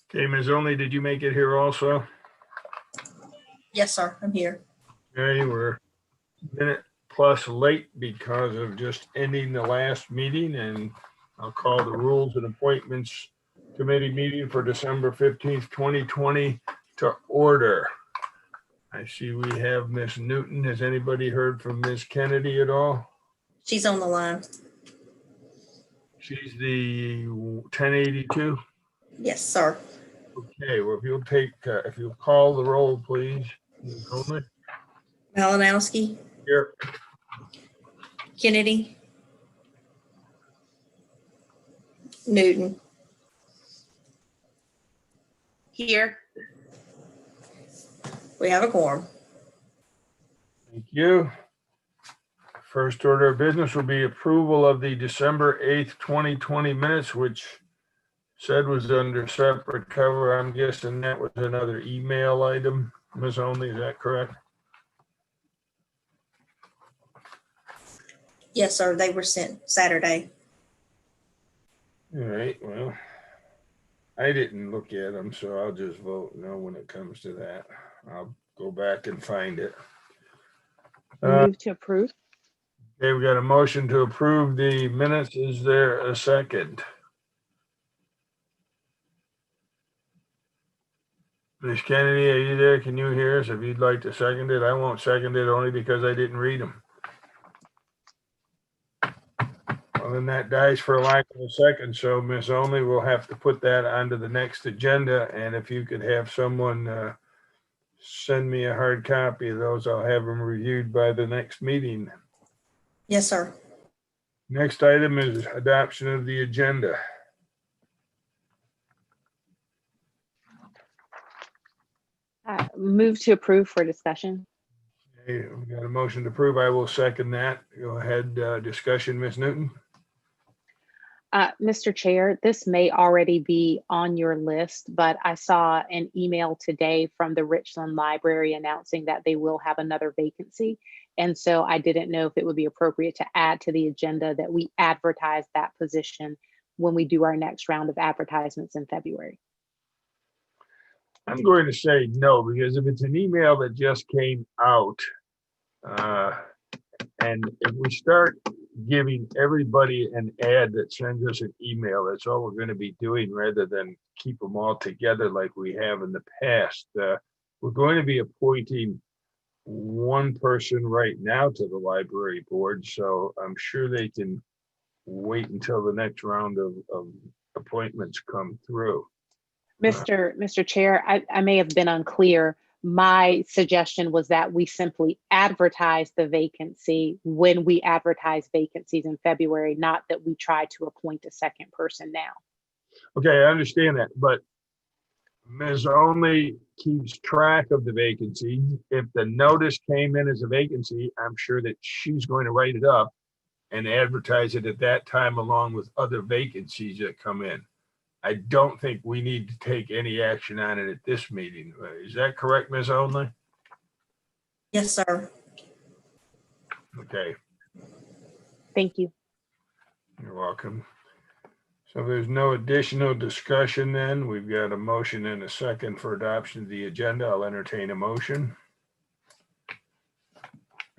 Okay, Ms. Only, did you make it here also? Yes, sir. I'm here. Okay, we're a minute plus late because of just ending the last meeting, and I'll call the Rules and Appointments Committee meeting for December 15th, 2020 to order. I see we have Ms. Newton. Has anybody heard from Ms. Kennedy at all? She's on the line. She's the 1082. Yes, sir. Okay, well, if you'll call the roll, please. Ms. Only. Malinowski, Here. Kennedy, Newton. Here. We have a quorum. Thank you. First order of business will be approval of the December 8th, 2020 minutes, which said was under separate cover. I'm guessing that was another email item. Ms. Only, is that correct? Yes, sir. They were sent Saturday. All right, well, I didn't look at them, so I'll just vote no when it comes to that. I'll go back and find it. Move to approve. Okay, we got a motion to approve the minutes. Is there a second? Ms. Kennedy, are you there? Can you hear us? If you'd like to second it, I won't second it only because I didn't read them. Well, then that dies for lack of a second. So Ms. Only will have to put that onto the next agenda. And if you could have someone send me a hard copy of those, I'll have them reviewed by the next meeting. Yes, sir. Next item is adoption of the agenda. Move to approve for discussion. Okay, we got a motion to approve. I will second that. Go ahead, discussion, Ms. Newton. Mr. Chair, this may already be on your list, but I saw an email today from the Richland Library announcing that they will have another vacancy. And so I didn't know if it would be appropriate to add to the agenda that we advertise that position when we do our next round of advertisements in February. I'm going to say no, because if it's an email that just came out, and if we start giving everybody an ad that sends us an email, that's all we're going to be doing rather than keep them all together like we have in the past. We're going to be appointing one person right now to the library board, so I'm sure they can wait until the next round of appointments come through. Mr. Chair, I may have been unclear. My suggestion was that we simply advertise the vacancy when we advertise vacancies in February, not that we try to appoint a second person now. Okay, I understand that, but Ms. Only keeps track of the vacancy. If the notice came in as a vacancy, I'm sure that she's going to write it up and advertise it at that time along with other vacancies that come in. I don't think we need to take any action on it at this meeting. Is that correct, Ms. Only? Yes, sir. Okay, Thank you. you're welcome. So there's no additional discussion then. We've got a motion and a second for adoption of the agenda. I'll entertain a motion.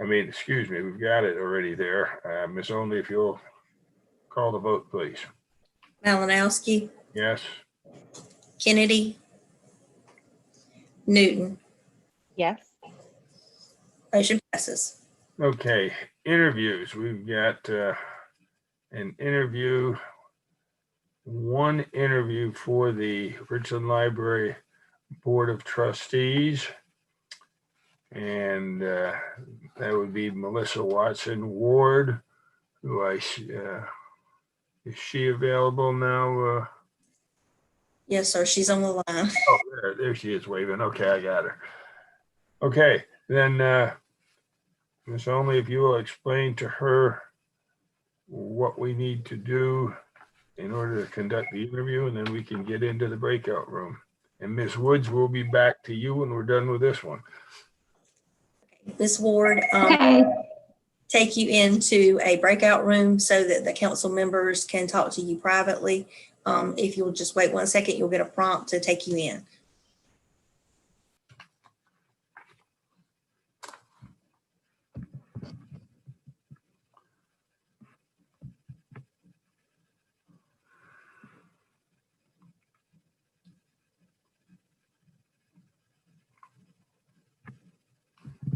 Excuse me, we've got it already there. Ms. Only, if you'll call the vote, please. Malinowski, Yes. Kennedy, Newton. Yes. Motion passes. Okay, interviews. We've got one interview for the Richland Library Board of Trustees. And that would be Melissa Watson Ward, who is she available now? Yes, sir. She's on the line. Oh, there she is waving. Okay, I got her. Okay, then Ms. Only, if you will explain to her what we need to do in order to conduct the interview, and then we can get into the breakout room. And Ms. Woods, we'll be back to you when we're done with this one. Ms. Ward, take you into a breakout room so that the council members can talk to you privately. If you'll just wait 1 second, you'll get a prompt to take you in.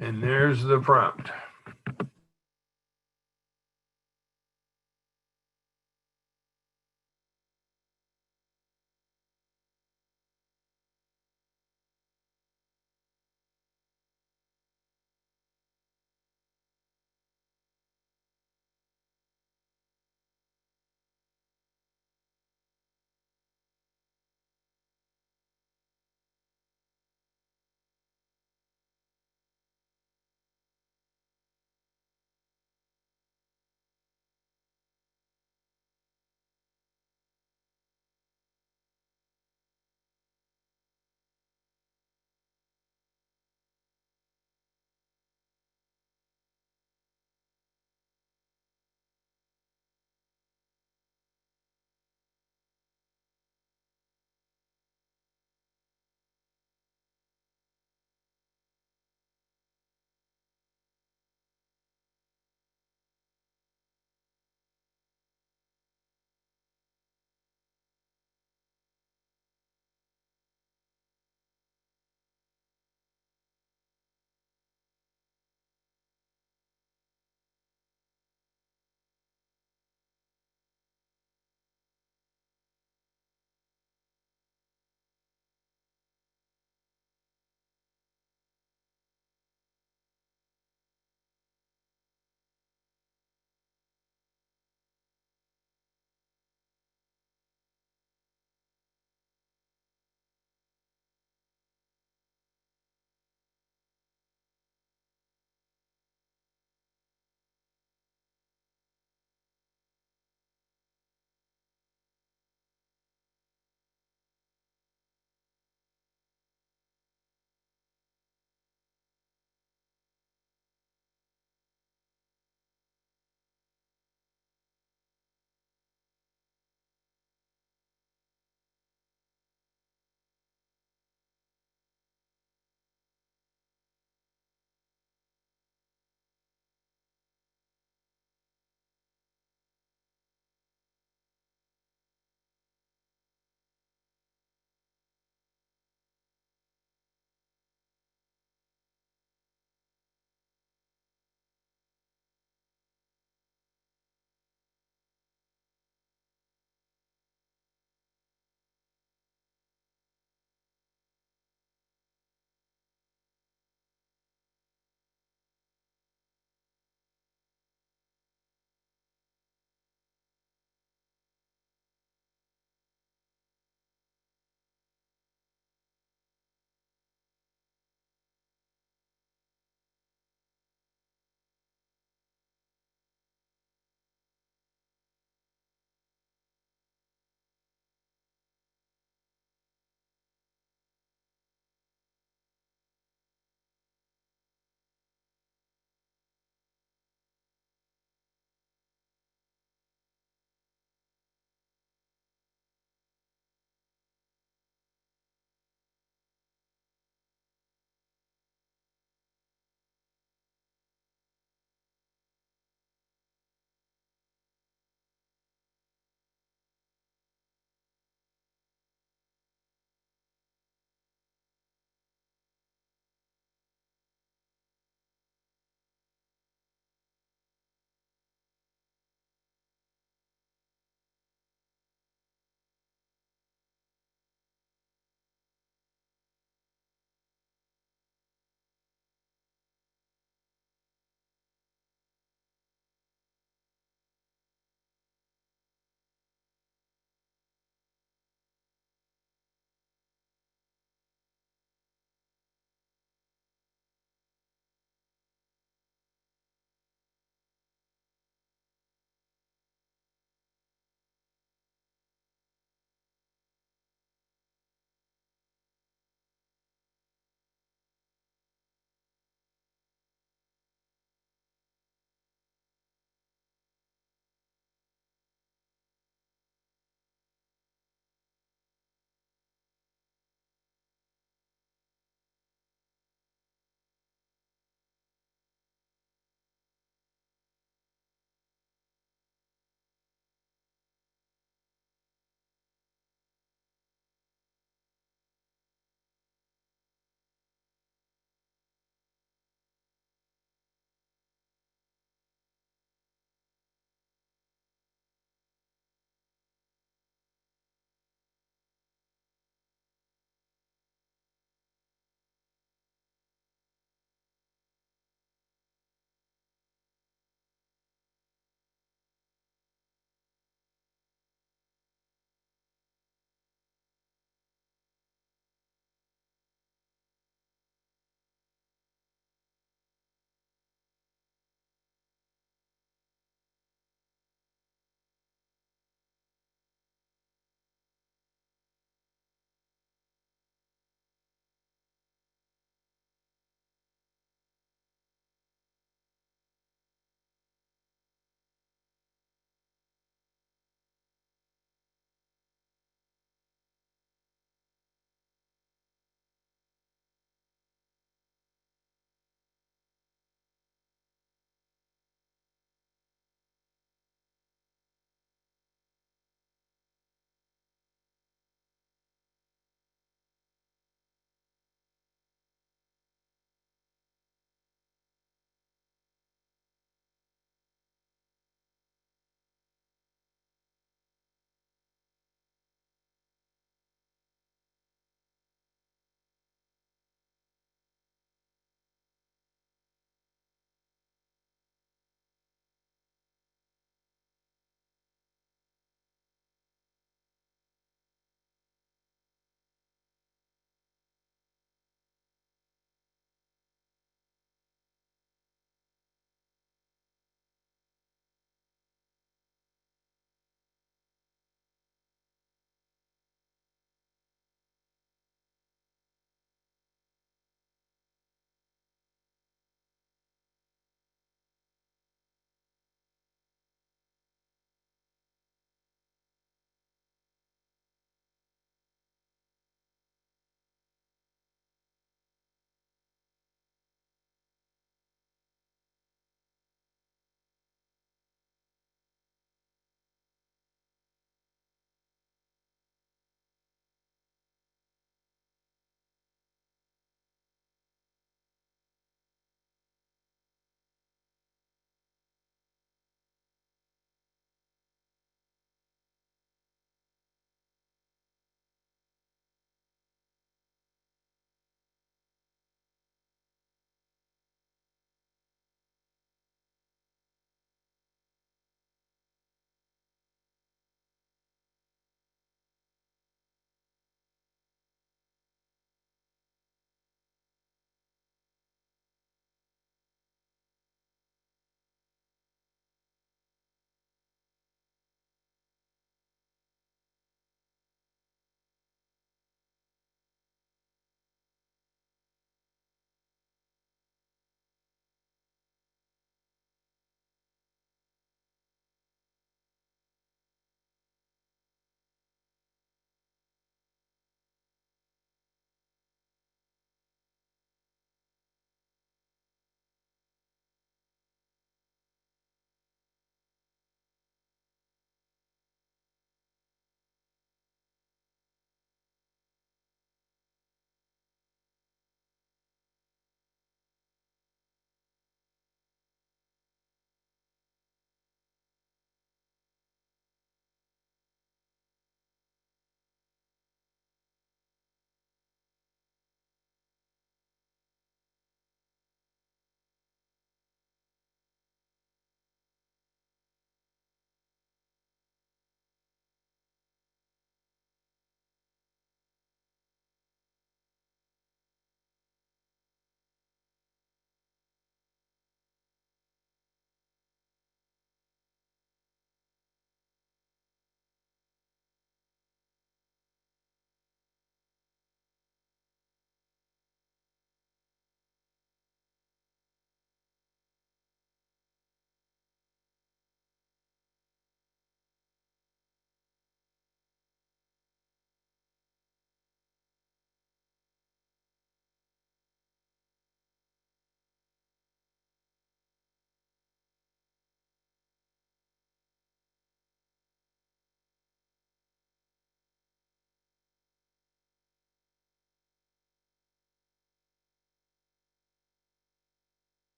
And there's the prompt.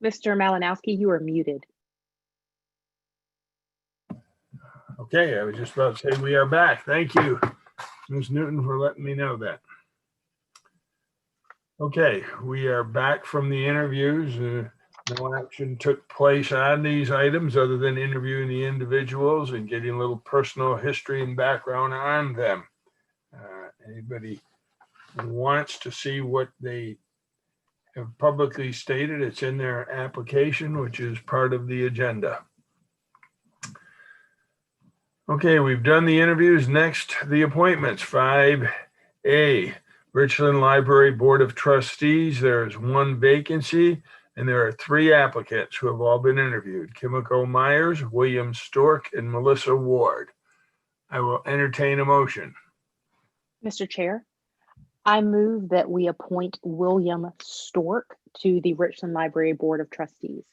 Mr. Malinowski, you are muted. Okay, I was just about to say we are back. Thank you, Ms. Newton, for letting me know that. Okay, we are back from the interviews. No action took place on these items other than interviewing the individuals and getting a little personal history and background on them. Anybody who wants to see what they have publicly stated, it's in their application, which is part of the agenda. Okay, we've done the interviews. Next, the appointments. 5A, Richland Library Board of Trustees. There is one vacancy, and there are 3 applicants who have all been interviewed: Kimiko Myers, William Stork, and Melissa Ward. I will entertain a motion. Mr. Chair, I move that we appoint William Stork to the Richland Library Board of Trustees.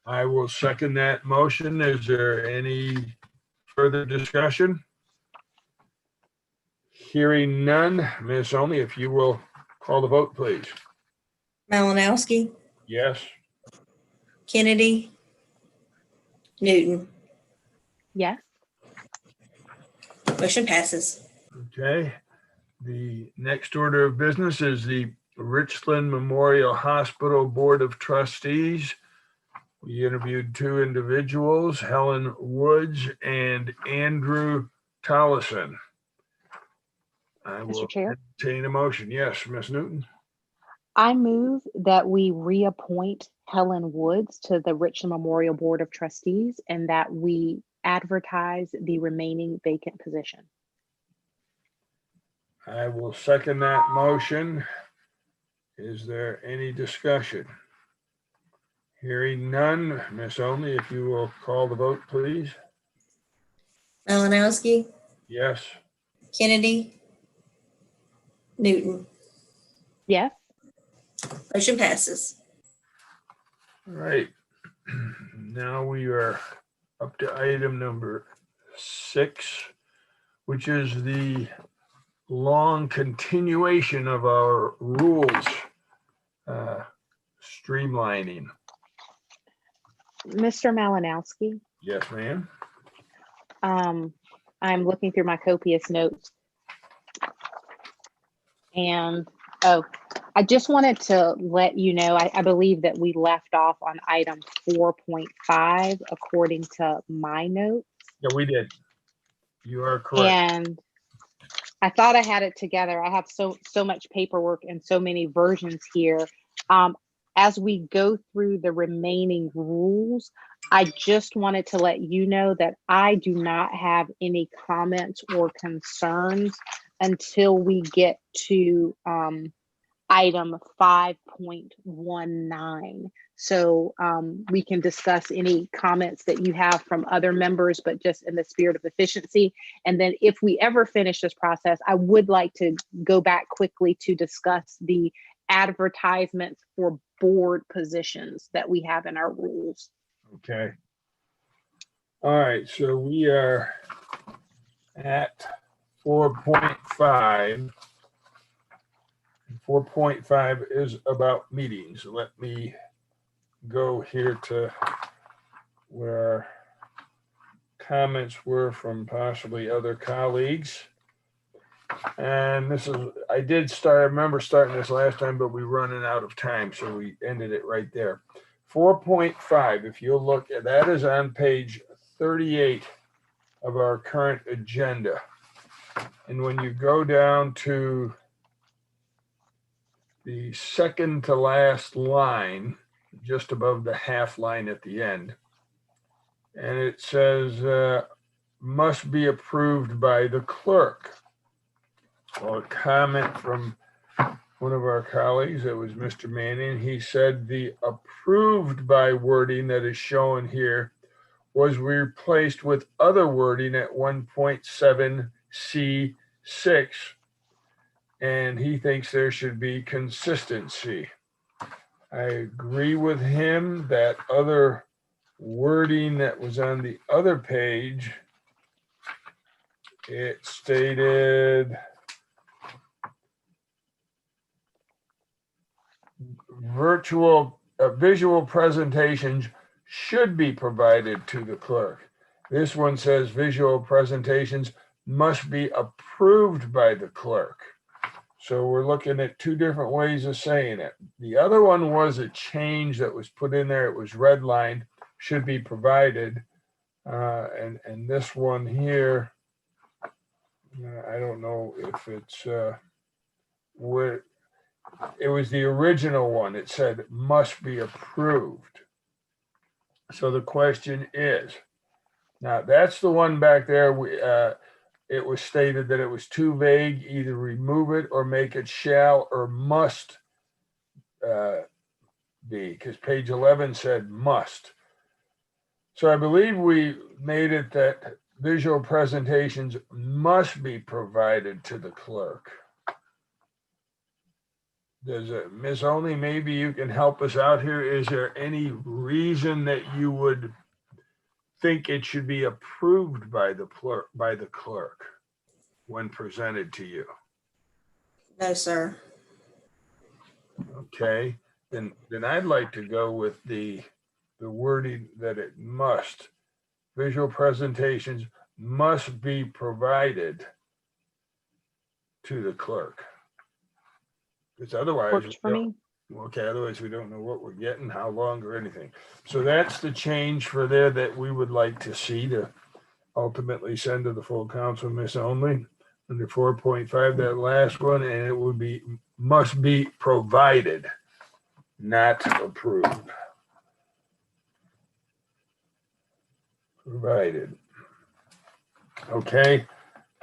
I will second that motion. Is there any further discussion? Hearing none. Ms. Only, if you will call the vote, please. Malinowski, Yes. Kennedy, Newton. Yes. Motion passes. Okay. The next order of business is the Richland Memorial Hospital Board of Trustees. We interviewed 2 individuals, Helen Woods and Andrew Tollison. I will Mr. Chair, entertain a motion. Yes, Ms. Newton. I move that we reappoint Helen Woods to the Richland Memorial Board of Trustees and that we advertise the remaining vacant position. I will second that motion. Is there any discussion? Hearing none. Ms. Only, if you will call the vote, please. Malinowski, Yes. Kennedy, Newton. Yes. Motion passes. All right. Now we are up to item number 6, which is the long continuation of our rules streamlining. Mr. Malinowski, Yes, ma'am. I'm looking through my copious notes. And, I just wanted to let you know, I believe that we left off on item 4.5 according to my notes. Yeah, we did. You are correct. And I thought I had it together. I have so much paperwork and so many versions here. As we go through the remaining rules, I just wanted to let you know that I do not have any comments or concerns until we get to item 5.19. So we can discuss any comments that you have from other members, but just in the spirit of efficiency. And then if we ever finish this process, I would like to go back quickly to discuss the advertisements for board positions that we have in our rules. Okay. All right, so we are at 4.5. 4.5 is about meetings. Let me go here to where our comments were from possibly other colleagues. And this is, I remember starting this last time, but we're running out of time, so we ended it right there. 4.5, if you'll look at that, is on page 38 of our current agenda. And when you go down to the second to last line, just above the half line at the end, and it says must be approved by the clerk. Well, a comment from one of our colleagues, it was Mr. Manning. He said the approved by wording that is shown here was replaced with other wording at 1.7C6, and he thinks there should be consistency. I agree with him. That other wording that was on the other page, it stated virtual visual presentations should be provided to the clerk. This one says visual presentations must be approved by the clerk. So we're looking at two different ways of saying it. The other one was a change that was put in there. It was redlined, should be provided. And this one here, I don't know if it's where it was the original one. It said must be approved. So the question is, now that's the one back there. It was stated that it was too vague, either remove it or make it shall or must be, because page 11 said must. So I believe we made it that visual presentations must be provided to the clerk. Does it, Ms. Only, maybe you can help us out here. Is there any reason that you would think it should be approved by the clerk when presented to you? No, sir. Okay, then I'd like to go with the wording that it must. Visual presentations must be provided to the clerk. Because otherwise, Works for me. okay, otherwise we don't know what we're getting, how long or anything. So that's the change for there that we would like to see to ultimately send to the full council, Miss Only. Under 4.5, that last one, and it would be must be provided, not approved. Provided. Okay,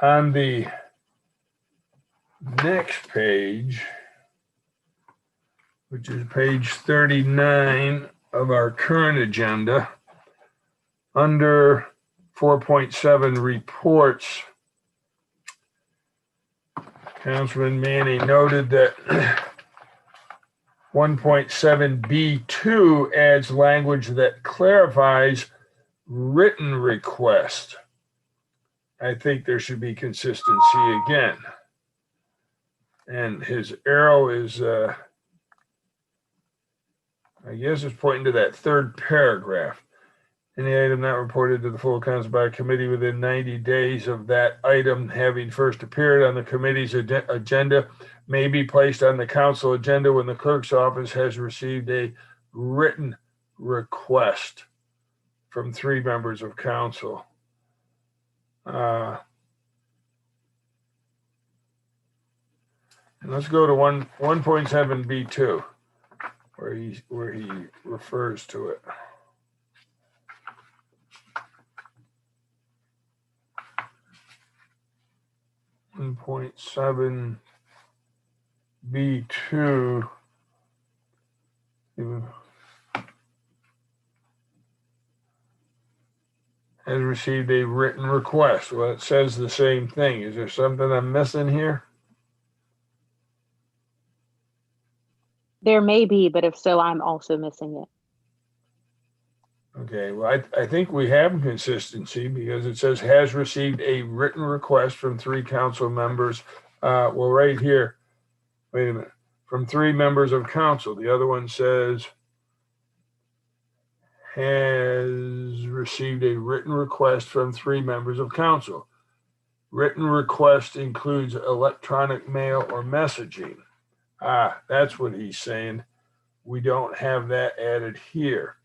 on the next page, which is page 39 of our current agenda, under 4.7 reports, Councilman Manning noted that 1.7B2 adds language that clarifies written request. I think there should be consistency again. And his arrow is, I guess it's pointing to that third paragraph. Any item not reported to the full council by a committee within 90 days of that item having first appeared on the committee's agenda may be placed on the council agenda when the clerk's office has received a written request from 3 members of council. And let's go to 1.7B2, where he refers to it. 1.7B2 has received a written request. Well, it says the same thing. Is there something I'm missing here? There may be, but if so, I'm also missing it. Okay, well, I think we have consistency because it says has received a written request from 3 council members. Well, right here, wait a minute, from 3 members of council. The other one says has received a written request from 3 members of council. Written request includes electronic mail or messaging. That's what he's saying. We don't have that added here.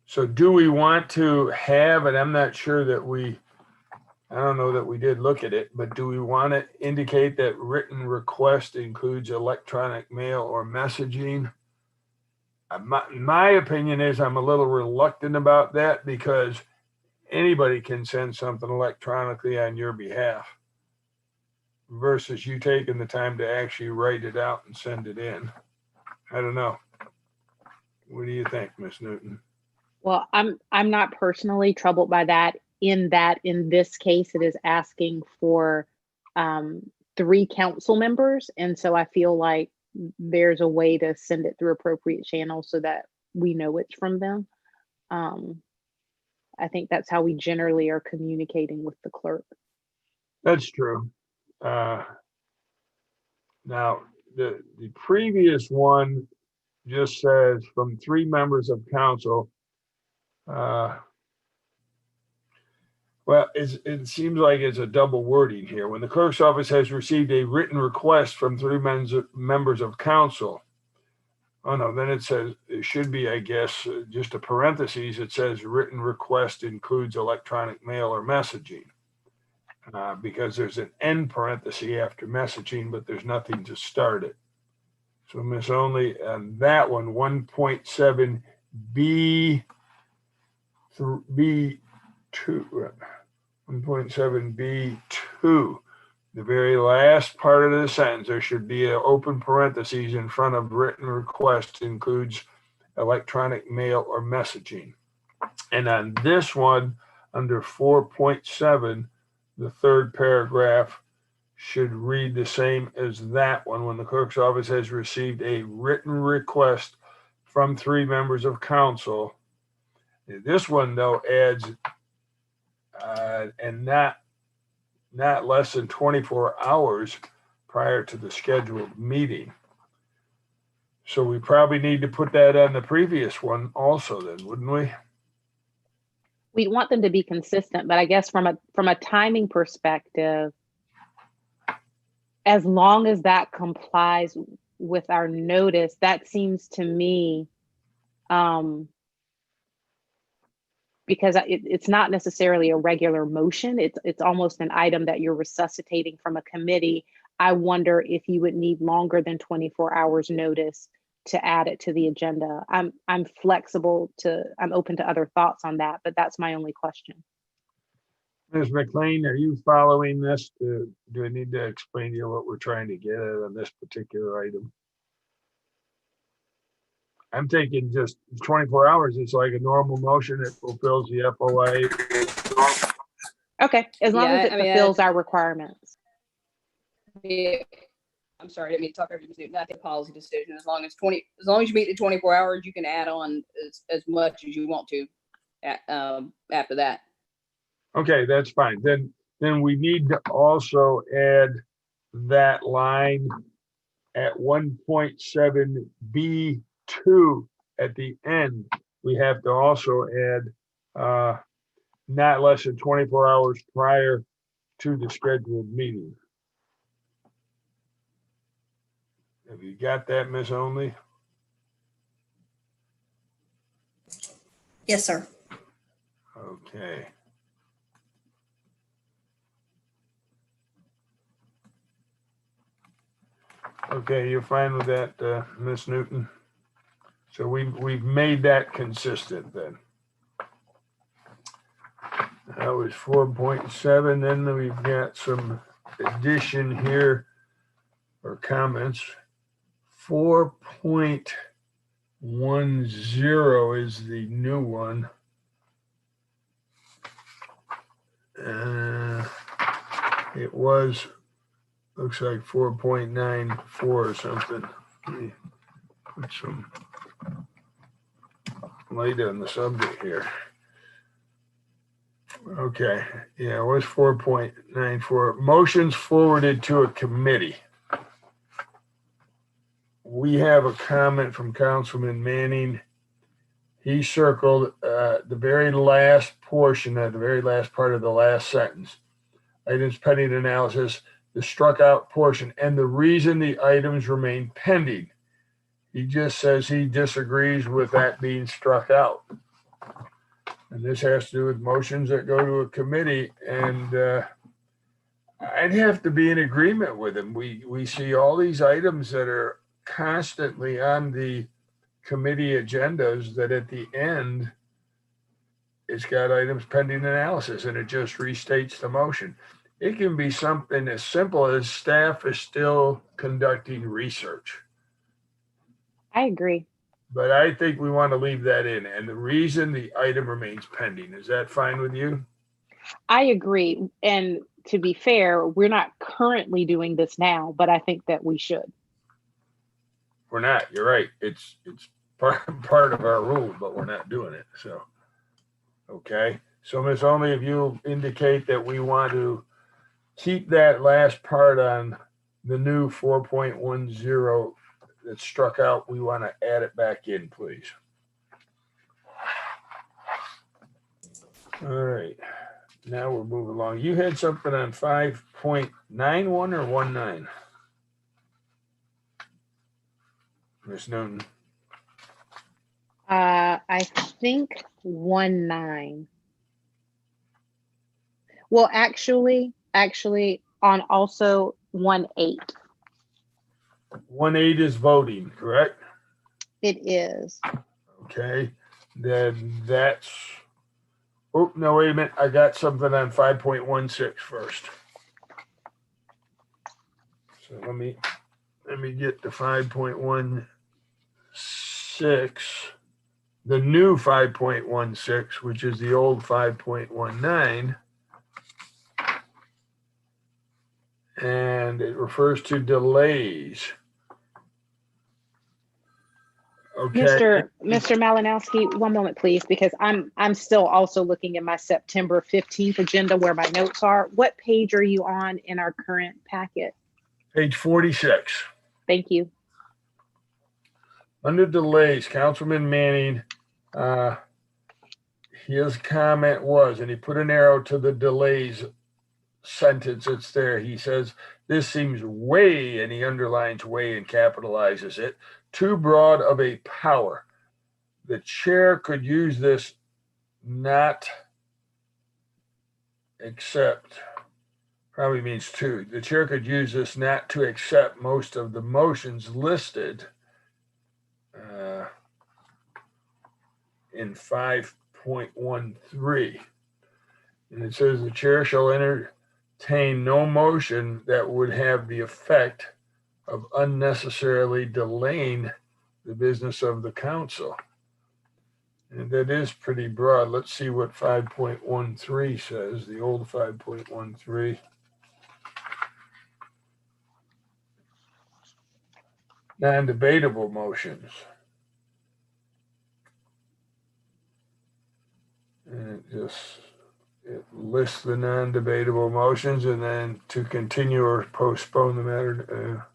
So do we want to have, and I'm not sure that I don't know that we did look at it, but do we want to indicate that written request includes electronic mail or messaging? My opinion is I'm a little reluctant about that because anybody can send something electronically on your behalf versus you taking the time to actually write it out and send it in. I don't know. What do you think, Ms. Newton? Well, I'm not personally troubled by that. In this case, it is asking for 3 council members, and so I feel like there's a way to send it through appropriate channels so that we know it's from them. I think that's how we generally are communicating with the clerk. That's true. Now, the previous one just says from 3 members of council. Well, it seems like it's a double wording here. When the clerk's office has received a written request from 3 members of council. Oh no, then it says, it should be, I guess, just a parentheses. It says written request includes electronic mail or messaging. Because there's an end parenthesis after messaging, but there's nothing to start it. So Miss Only, on that one, 1.7 B2, 1.7 B2, the very last part of the sentence, there should be an open parentheses in front of written request includes electronic mail or messaging. And on this one, under 4.7, the third paragraph should read the same as that one. When the clerk's office has received a written request from 3 members of council. This one, though, adds and not less than 24 hours prior to the scheduled meeting. So we probably need to put that on the previous one also then, wouldn't we? We want them to be consistent, but I guess from a timing perspective, as long as that complies with our notice, that seems to me, because it's not necessarily a regular motion. It's almost an item that you're resuscitating from a committee. I wonder if you would need longer than 24 hours notice to add it to the agenda. I'm flexible I'm open to other thoughts on that, but that's my only question. Ms. McLean, are you following this? Do I need to explain to you what we're trying to get at on this particular item? I'm thinking just 24 hours is like a normal motion that fulfills the FOA. Okay, as long as it fulfills our requirements. I'm sorry, I didn't mean to talk over you, Ms. Newton. I think policy decision. As long as you meet the 24 hours, you can add on as much as you want to after that. Okay, that's fine. Then we need to also add that line at 1.7 B2 at the end. We have to also add not less than 24 hours prior to the scheduled meeting. Have you got that, Ms. Only? Yes, sir. Okay. Okay, you're fine with that, Ms. Newton? So we've made that consistent then. That was 4.7. Then we've got some addition here or comments. 4.10 is the new one. It was, looks like 4.94 or something. Let me put some light on the subject here. Okay, yeah, it was 4.94. Motions forwarded to a committee. We have a comment from Councilman Manning. He circled the very last portion, the very last part of the last sentence. Items pending analysis, the struck out portion, and the reason the items remain pending. He just says he disagrees with that being struck out. And this has to do with motions that go to a committee, and I'd have to be in agreement with him. We see all these items that are constantly on the committee agendas that at the end, it's got items pending analysis and it just restates the motion. It can be something as simple as staff is still conducting research. I agree. But I think we want to leave that in. And the reason the item remains pending, is that fine with you? I agree. And to be fair, we're not currently doing this now, but I think that we should. We're not, you're right. It's part of our rule, but we're not doing it. So, okay. So Ms. Only, if you indicate that we want to keep that last part on the new 4.10 that's struck out, we want to add it back in, please. All right, now we're moving along. You had something on 5.91 or 19? Ms. Newton, I think 19. Well, actually, on also 18. 18 is voting, correct? It is. Okay, then that's, oh, no, wait a minute. I got something on 5.16 first. So let me get the 5.16, the new 5.16, which is the old 5.19. And it refers to delays. Okay. Mr. Malinowski, one moment, please, because I'm still also looking at my September 15th agenda where my notes are. What page are you on in our current packet? Page 46. Thank you. Under delays, Councilman Manning, his comment was, and he put an arrow to the delays sentence that's there. He says, this seems way, and he underlines way and capitalizes it, too broad of a power. The chair could use this not accept, probably means to. The chair could use this not to accept most of the motions listed in 5.13. And it says the chair shall entertain no motion that would have the effect of unnecessarily delaying the business of the council. And that is pretty broad. Let's see what 5.13 says, the old 5.13. Non-debatable motions. And it lists the non-debatable motions, and then to continue or postpone the matter.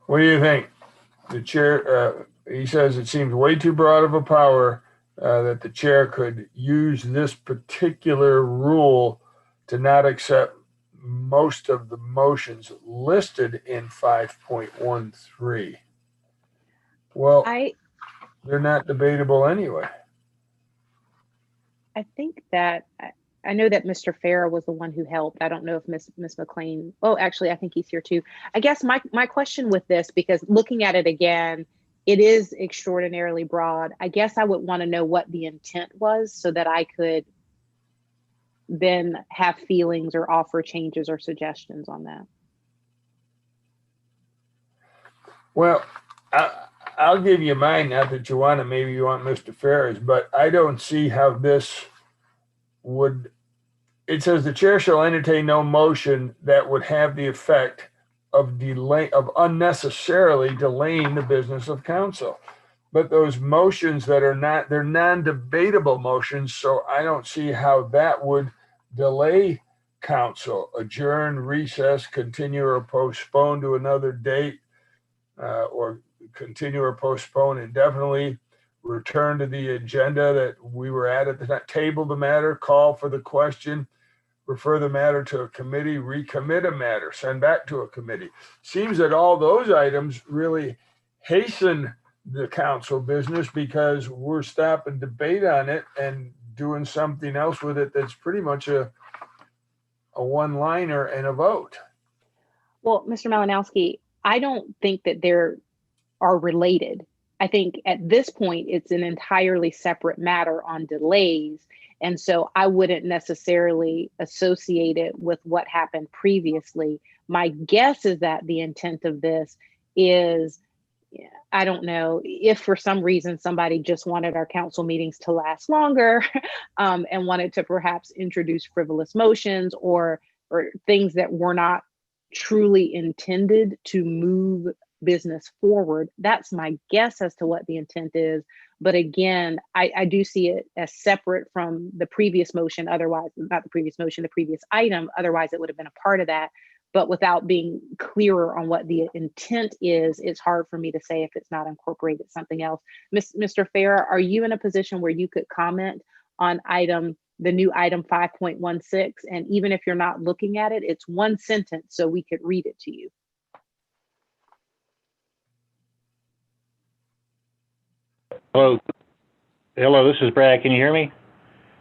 What do you think? The chair, he says it seems way too broad of a power that the chair could use this particular rule to not accept most of the motions listed in 5.13. Well, they're not debatable anyway. I think that I know that Mr. Farrar was the one who helped. I don't know if Miss McLean. Oh, actually, I think he's here too. I guess my question with this, because looking at it again, it is extraordinarily broad. I guess I would want to know what the intent was so that I could then have feelings or offer changes or suggestions on that. Well, I'll give you mine, not that you want it, maybe you want Mr. Farrar's, but I don't see how this would, it says the chair shall entertain no motion that would have the effect of unnecessarily delaying the business of council. But those motions that are not, they're non-debatable motions, so I don't see how that would delay council. Adjourn, recess, continue or postpone to another date, or continue or postpone indefinitely, return to the agenda that we were at the time, table the matter, call for the question, refer the matter to a committee, recommit a matter, send back to a committee. Seems that all those items really hasten the council business because we're stopping debate on it and doing something else with it that's pretty much a one-liner and a vote. Well, Mr. Malinowski, I don't think that they're are related. I think at this point, it's an entirely separate matter on delays. And so I wouldn't necessarily associate it with what happened previously. My guess is that the intent of this is, I don't know, if for some reason somebody just wanted our council meetings to last longer and wanted to perhaps introduce frivolous motions or things that were not truly intended to move business forward. That's my guess as to what the intent is. But again, I do see it as separate from the previous motion. Otherwise, not the previous motion, the previous item. Otherwise, it would have been a part of that. But without being clearer on what the intent is, it's hard for me to say if it's not incorporated something else. Mr. Farrar, are you in a position where you could comment on the new item 5.16? And even if you're not looking at it, it's one sentence, so we could read it to you. Hello, this is Brad. Can you hear me?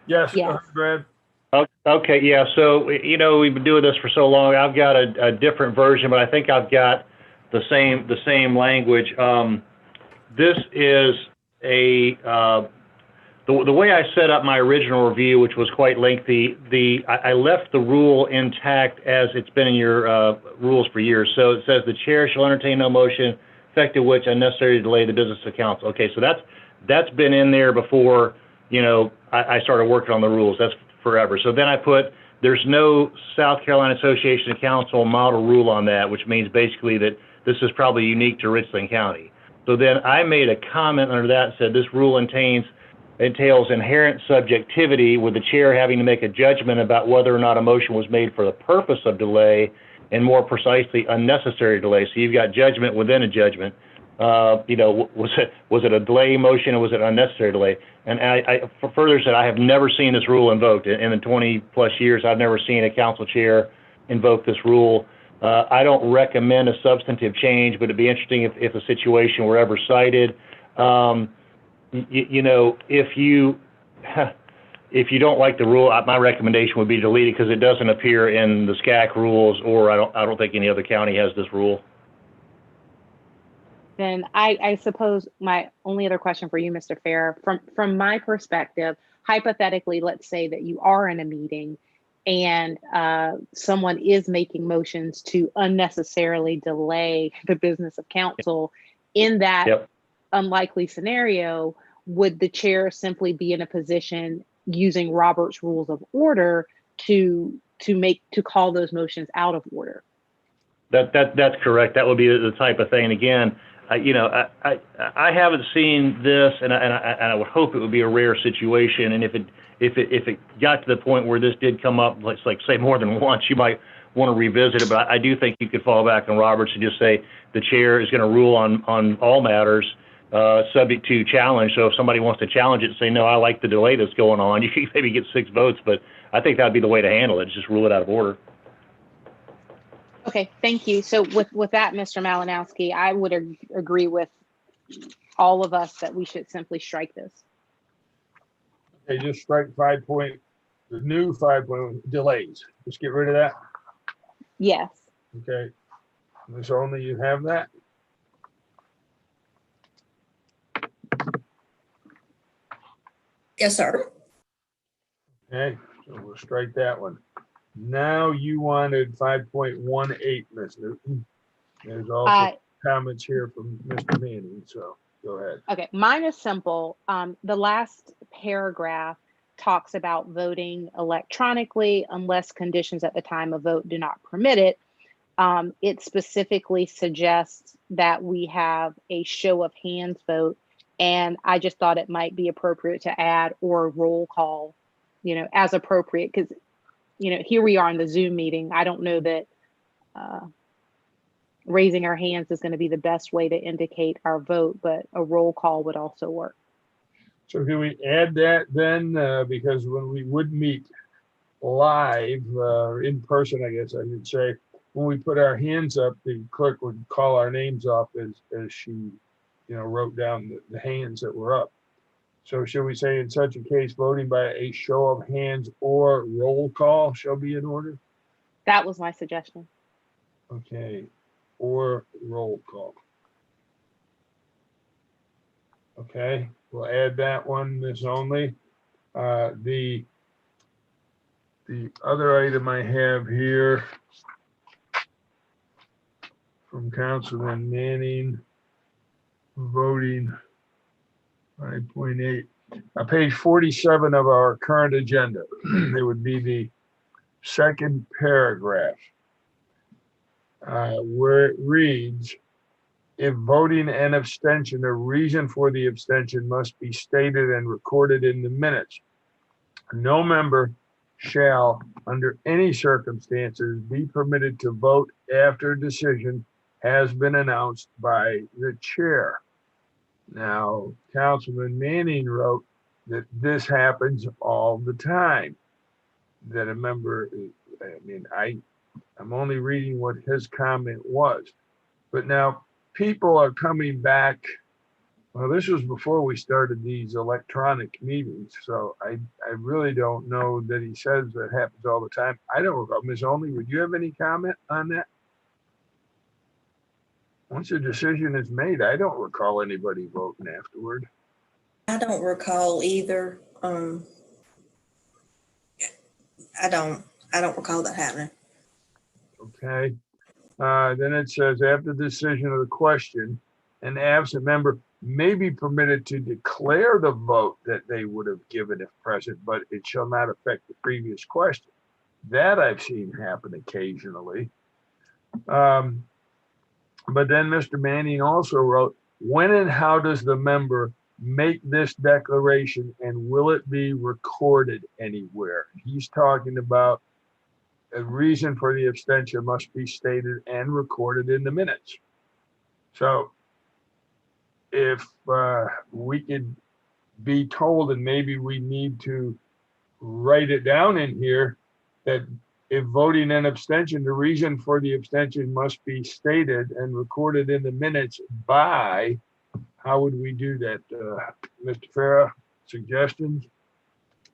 Yes, Yes. go ahead, Brad. Okay, yeah. So, you know, we've been doing this for so long. I've got a different version, but I think I've got the same language. This is the way I set up my original review, which was quite lengthy. I left the rule intact as it's been in your rules for years. So it says the chair shall entertain no motion effective which unnecessary to delay the business of council. Okay, so that's been in there before, you know, I started working on the rules. That's forever. So then I put, there's no South Carolina Association of Council model rule on that, which means basically that this is probably unique to Richland County. So then I made a comment under that and said this rule entails inherent subjectivity, with the chair having to make a judgment about whether or not a motion was made for the purpose of delay, and more precisely unnecessary delay. So you've got judgment within a judgment. You know, was it a delay motion, or was it unnecessary delay? And I further said I have never seen this rule invoked in the 20 plus years. I've never seen a council chair invoke this rule. I don't recommend a substantive change, but it'd be interesting if a situation were ever cited. You know, if you don't like the rule, my recommendation would be delete it, because it doesn't appear in the SCAC rules, or I don't think any other county has this rule. Then I suppose my only other question for you, Mr. Farrar, from my perspective, hypothetically, let's say that you are in a meeting and someone is making motions to unnecessarily delay the business of council. In that unlikely scenario, would the chair simply be in a position using Robert's Rules of Order to call those motions out of order? That's correct. That would be the type of thing. And again, you know, I haven't seen this, and I would hope it would be a rare situation. And if it got to the point where this did come up, let's like say more than once, you might want to revisit it. But I do think you could fall back on Roberts and just say the chair is going to rule on all matters subject to challenge. So if somebody wants to challenge it and say, no, I like the delay that's going on, you can maybe get 6 votes. But I think that'd be the way to handle it. Just rule it out of order. Okay, thank you. So with that, Mr. Malinowski, I would agree with all of us that we should simply strike this. Okay, just strike the new 5 delays. Just get rid of that. Yes. Okay. Ms. Only, you have that? Yes, sir. Okay, so we'll strike that one. Now you wanted 5.18, Ms. Newton. There's also comments here from Mr. Manning, so go ahead. Okay, mine is simple. The last paragraph talks about voting electronically unless conditions at the time of vote do not permit it. It specifically suggests that we have a show of hands vote, and I just thought it might be appropriate to add or roll call, you know, as appropriate, because, you know, here we are in the Zoom meeting. I don't know that raising our hands is going to be the best way to indicate our vote, but a roll call would also work. So can we add that then? Because when we would meet live, in person, I guess I should say, when we put our hands up, the clerk would call our names off as she, you know, wrote down the hands that were up. So should we say, in such a case, voting by a show of hands or roll call shall be in order? That was my suggestion. Okay, or roll call. Okay, we'll add that one, Ms. Only. The other item I have here from Councilman Manning, voting 5.8, page 47 of our current agenda. It would be the second paragraph, where it reads, if voting an abstention, the reason for the abstention must be stated and recorded in the minutes. No member shall, under any circumstances, be permitted to vote after a decision has been announced by the chair. Now, Councilman Manning wrote that this happens all the time. That a member, I'm only reading what his comment was. But now people are coming back. Well, this was before we started these electronic meetings, so I really don't know that he says that happens all the time. I don't recall. Ms. Only, would you have any comment on that? Once a decision is made, I don't recall anybody voting afterward. I don't recall either. I don't recall that happening. Okay. Then it says, after the decision of the question, an absent member may be permitted to declare the vote that they would have given if present, but it shall not affect the previous question. That I've seen happen occasionally. But then Mr. Manning also wrote, when and how does the member make this declaration, and will it be recorded anywhere? He's talking about a reason for the abstention must be stated and recorded in the minutes. So if we could be told, and maybe we need to write it down in here, that if voting an abstention, the reason for the abstention must be stated and recorded in the minutes by, how would we do that? Mr. Farrar, suggestions?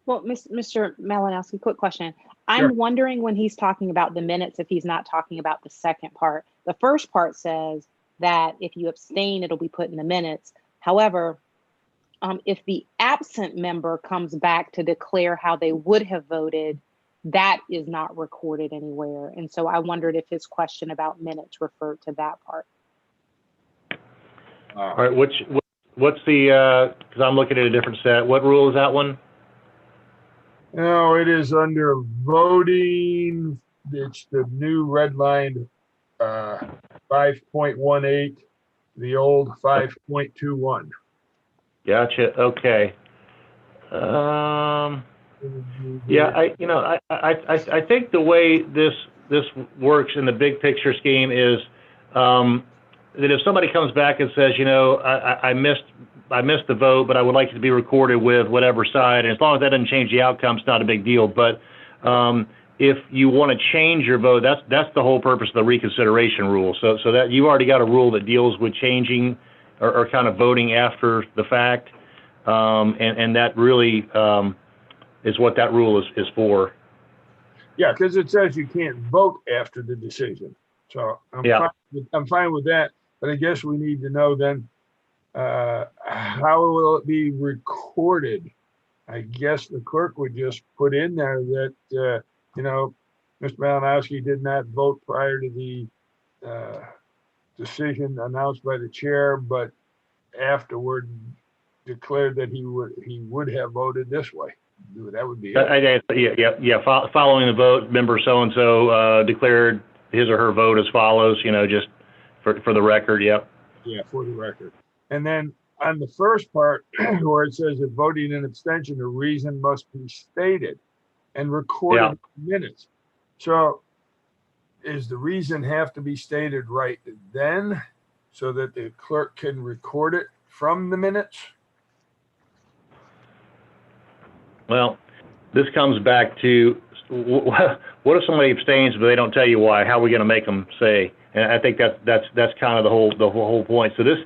Well, Mr. Malinowski, quick question. I'm Sure. wondering when he's talking about the minutes, if he's not talking about the second part. The first part says that if you abstain, it'll be put in the minutes. However, if the absent member comes back to declare how they would have voted, that is not recorded anywhere. And so I wondered if his question about minutes referred to that part. All right, what's the, because I'm looking at a different set. What rule is that one? No, it is under voting. It's the new red line, 5.18, the old 5.21. Gotcha, okay. Yeah, I think the way this works in the big picture scheme is that if somebody comes back and says, I missed the vote, but I would like it to be recorded with whatever side, and as long as that doesn't change the outcome, it's not a big deal. But if you want to change your vote, that's the whole purpose of the reconsideration rule. So that you've already got a rule that deals with changing or kind of voting after the fact, and that really is what that rule is for. Yeah, because it says you can't vote after the decision. So I'm fine with that. But I guess we need to know then, how will it be recorded? I guess the clerk would just put in there that, Mr. Malinowski did not vote prior to the decision announced by the chair, but afterward declared that he would have voted this way. That would be it. Following the vote, member so-and-so declared his or her vote as follows, just for the record, yep. Yeah, for the record. And then on the first part where it says that voting an abstention, the reason must be stated and recorded in minutes. So is the reason have to be stated right then so that the clerk can record it from the minutes? Well, this comes back to what if somebody abstains but they don't tell you why? How are we going to make them say? And I think that's kind of the whole point. So this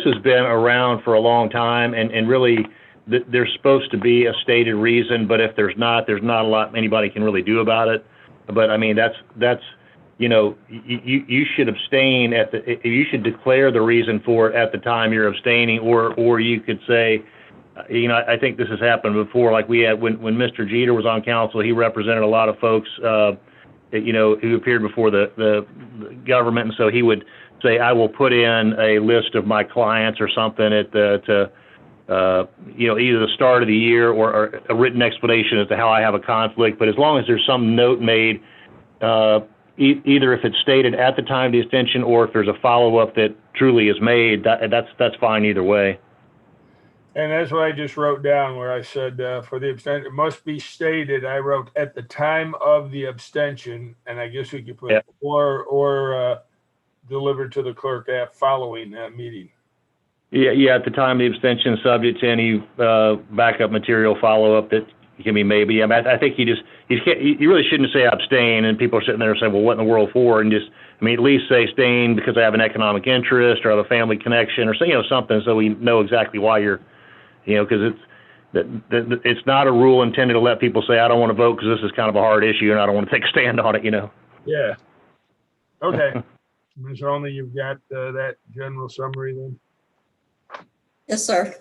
has been around for a long time, and really there's supposed to be a stated reason, but if there's not a lot anybody can really do about it. But I mean that's you should abstain you should declare the reason for it at the time you're abstaining, or you could say, I think this has happened before. Like we had when Mr. Jeter was on council, he represented a lot of folks, who appeared before the government, and so he would say, "I will put in a list of my clients or something at either the start of the year or a written explanation as to how I have a conflict." But as long as there's some note made, either if it's stated at the time of the abstention or if there's a follow-up that truly is made, that's fine either way. And that's what I just wrote down where I said, for the abstention, it must be stated, I wrote at the time of the abstention, and I guess we could put, Yeah. or delivered to the clerk at following that meeting. Yeah, at the time of the abstention, subject to any backup material follow-up that can be made. But yeah, I think you really shouldn't say abstain, and people are sitting there saying, well, what in the world for? And just, I mean, at least say abstain because I have an economic interest or I have a family connection or something, so we know exactly why you're, because it's not a rule intended to let people say, I don't want to vote because this is kind of a hard issue and I don't want to take a stand on it, Yeah. Okay. Ms. Only, you've got that general summary then? Yes, sir.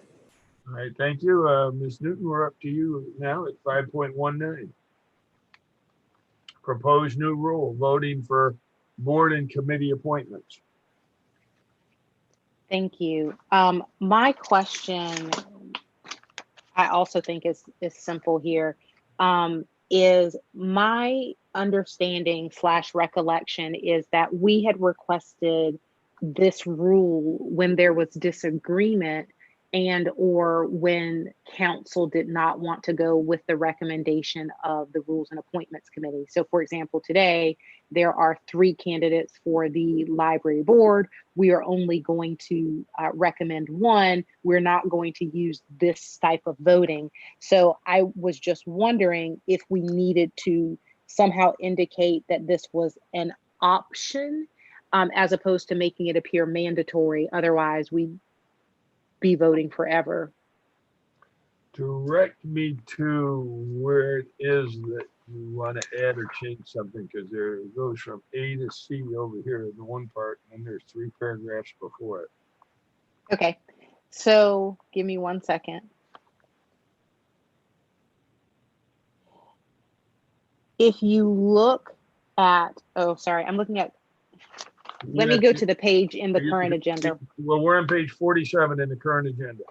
All right, thank you. Ms. Newton, we're up to you now at 5.19. Proposed new rule, voting for board and committee appointments. Thank you. My question, I also think is simple here. Is my understanding / recollection is that we had requested this rule when there was disagreement and or when council did not want to go with the recommendation of the Rules and Appointments Committee. So for example, today, there are 3 candidates for the library board. We are only going to recommend 1. We're not going to use this type of voting. So I was just wondering if we needed to somehow indicate that this was an option as opposed to making it appear mandatory. Otherwise, we'd be voting forever. Direct me to where it is that you want to add or change something, because it goes from A to C over here in the one part, and then there's 3 paragraphs before it. Okay, so give me 1 second. If you look at, oh, sorry, I'm looking at, let me go to the page in the current agenda. Well, we're on page 47 in the current agenda.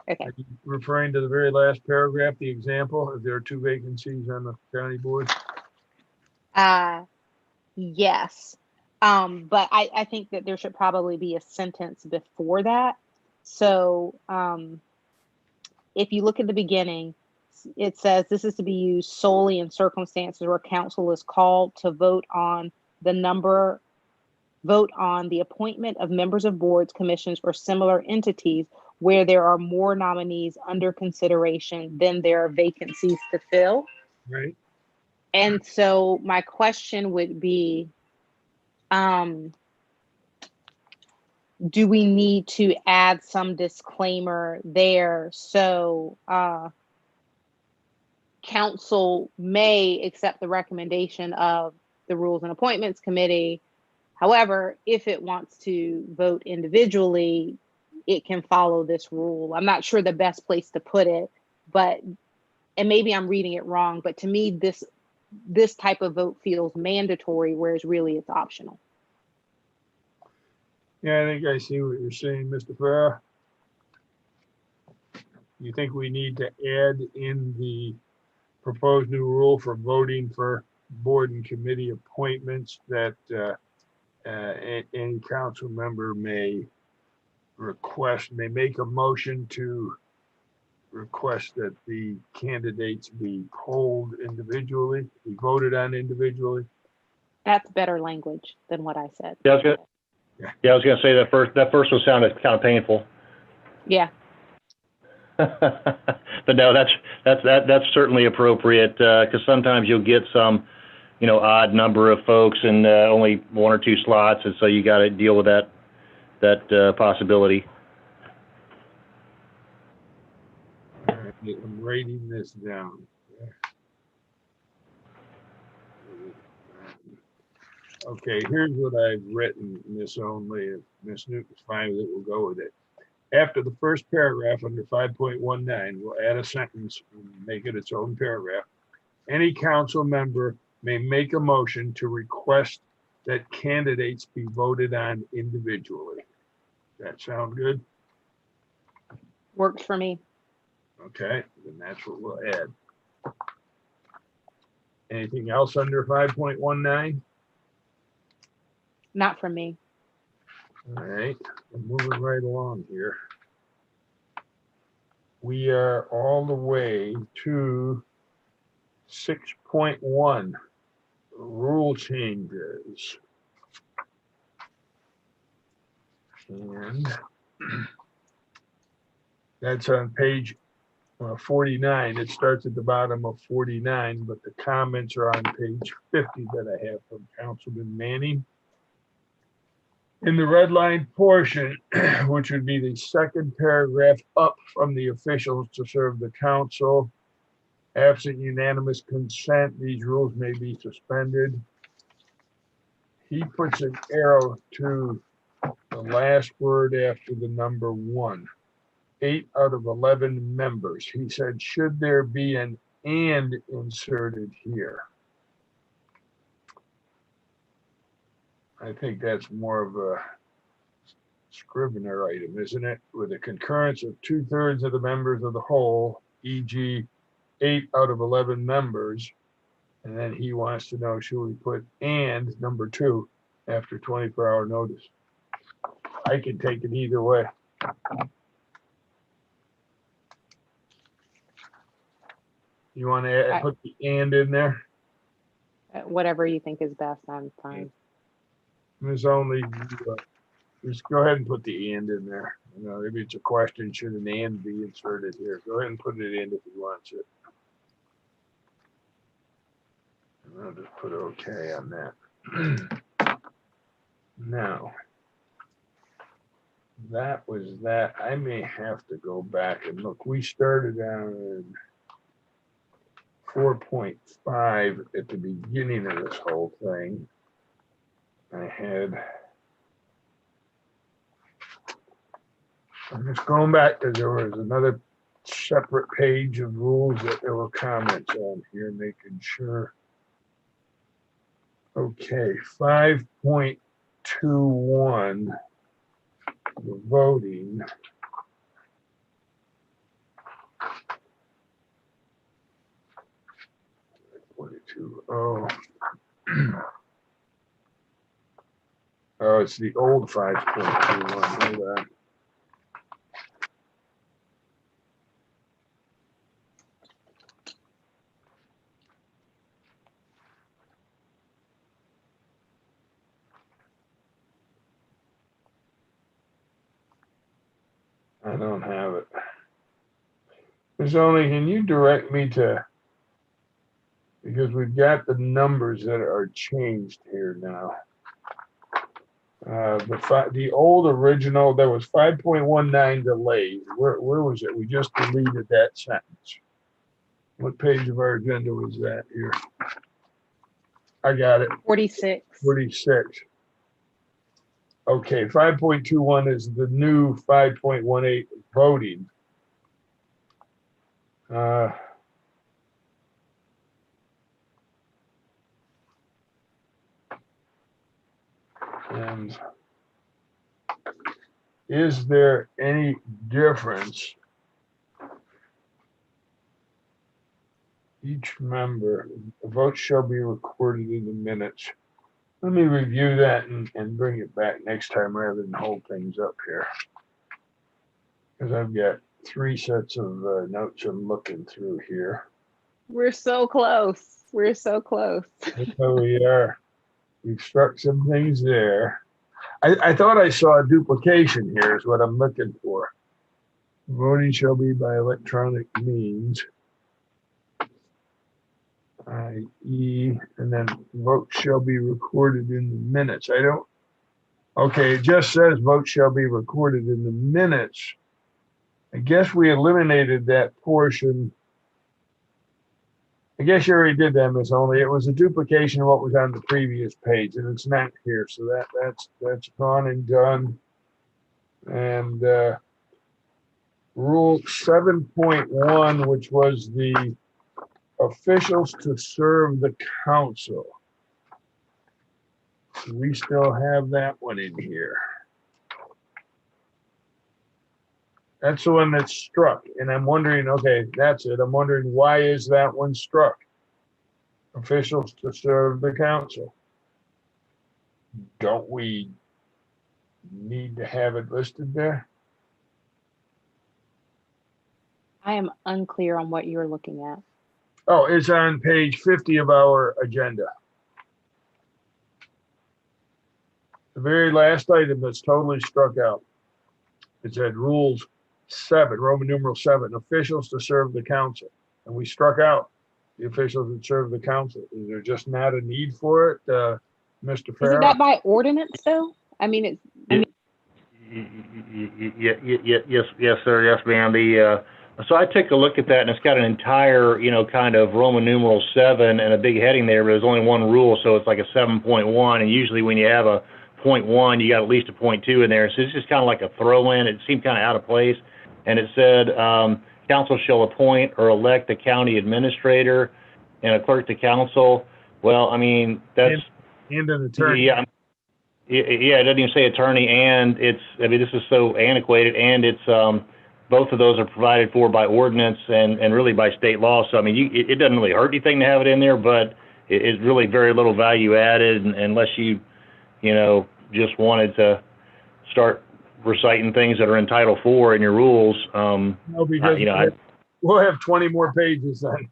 Okay. Are you referring to the very last paragraph, the example, if there are 2 vacancies on the county board? Yes. But I think that there should probably be a sentence before that. So if you look at the beginning, it says this is to be used solely in circumstances where council is called to vote on the appointment of members of boards, commissions, or similar entities where there are more nominees under consideration than there are vacancies to fill. Right. And so my question would be, do we need to add some disclaimer there? So council may accept the recommendation of the Rules and Appointments Committee. However, if it wants to vote individually, it can follow this rule. I'm not sure the best place to put it, but, and maybe I'm reading it wrong, but to me, this type of vote feels mandatory, whereas really it's optional. Yeah, I think I see what you're saying, Mr. Farrar. You think we need to add in the proposed new rule for voting for board and committee appointments that any council member may make a motion to request that the candidates be polled individually, be voted on individually? That's better language than what I said. Yeah, I was gonna say that first one sounded kind of painful. Yeah. But no, that's certainly appropriate, because sometimes you'll get some, odd number of folks and only 1 or 2 slots, and so you got to deal with that possibility. All right, I'm writing this down. Okay, here's what I've written, Miss Only. If Miss Newton's fine with it, we'll go with it. After the first paragraph under 5.19, we'll add a sentence and make it its own paragraph. Any council member may make a motion to request that candidates be voted on individually. That sound good? Works for me. Okay, then that's what we'll add. Anything else under 5.19? Not from me. All right, I'm moving right along here. We are all the way to 6.1, rule changes. And that's on page 49. It starts at the bottom of 49, but the comments are on page 50 that I have from Councilman Manning. In the red line portion, which would be the second paragraph up from the officials to serve the council, absent unanimous consent, these rules may be suspended. He puts an arrow to the last word after the number 1. 8 out of 11 members. He said, should there be an "and" inserted here? I think that's more of a Scrivener item, isn't it? With a concurrence of 2/3 of the members of the whole, e.g. 8 out of 11 members. And then he wants to know, should we put "and" number 2 after 24-hour notice? I can take it either way. You want to put the "and" in there? Whatever you think is best, I'm fine. There's only, just go ahead and put the "and" in there. You know, maybe it's a question, should an "and" be inserted here? Go ahead and put it in if you want it. And I'll just put okay on that. Now, that was that. I may have to go back and look. We started on 4.5 at the beginning of this whole thing. I had, I'm just going back because there was another separate page of rules that there were comments on here, making sure. Okay, 5.21, the voting. Oh. Oh, it's the old 5.21. Hold on. I don't have it. There's only, can you direct me to, because we've got the numbers that are changed here now. The old original, there was 5.19 delays. Where was it? We just deleted that sentence. What page of our agenda was that here? I got it. 46. 46. Okay, 5.21 is the new 5.18 voting. And is there any difference? Each member, the vote shall be recorded in the minutes. Let me review that and bring it back next time rather than hold things up here. Because I've got 3 sets of notes I'm looking through here. We're so close. We're so close. So we are. We've struck some things there. I thought I saw a duplication here is what I'm looking for. Voting shall be by electronic means, i.e., and then vote shall be recorded in the minutes. I don't, okay, it just says vote shall be recorded in the minutes. I guess we eliminated that portion. I guess you already did that, Miss Only. It was a duplication of what was on the previous page, and it's not here. So that's gone and done. And rule 7.1, which was the officials to serve the council. We still have that one in here. That's the one that's struck. And I'm wondering, okay, that's it. I'm wondering, why is that one struck? Officials to serve the council. don't we need to have it listed there? I am unclear on what you're looking at. Oh, it's on page 50 of our agenda. The very last item that's totally struck out. It said rules 7, Roman numeral 7, officials to serve the council. And we struck out the officials that serve the council. Is there just not a need for it, Mr. Farrar? Isn't that by ordinance though? I mean, it's, Yes, sir. Yes, ma'am. So I took a look at that, and it's got an entire, kind of Roman numeral 7 and a big heading there, but there's only one rule, so it's like a 7.1. And usually when you have a 0.1, you got at least a 0.2 in there. So it's just kind of like a throw-in. It seemed kind of out of place. And it said, council shall appoint or elect a county administrator and a clerk to council. Well, I mean, that's... And an attorney. Yeah, it doesn't even say attorney, and this is so antiquated, and it's, both of those are provided for by ordinance and really by state law. So, I mean, it doesn't really hurt anything to have it in there, but it's really very little value added unless you just wanted to start reciting things that are in Title IV in your rules. No, because we'll have 20 more pages then.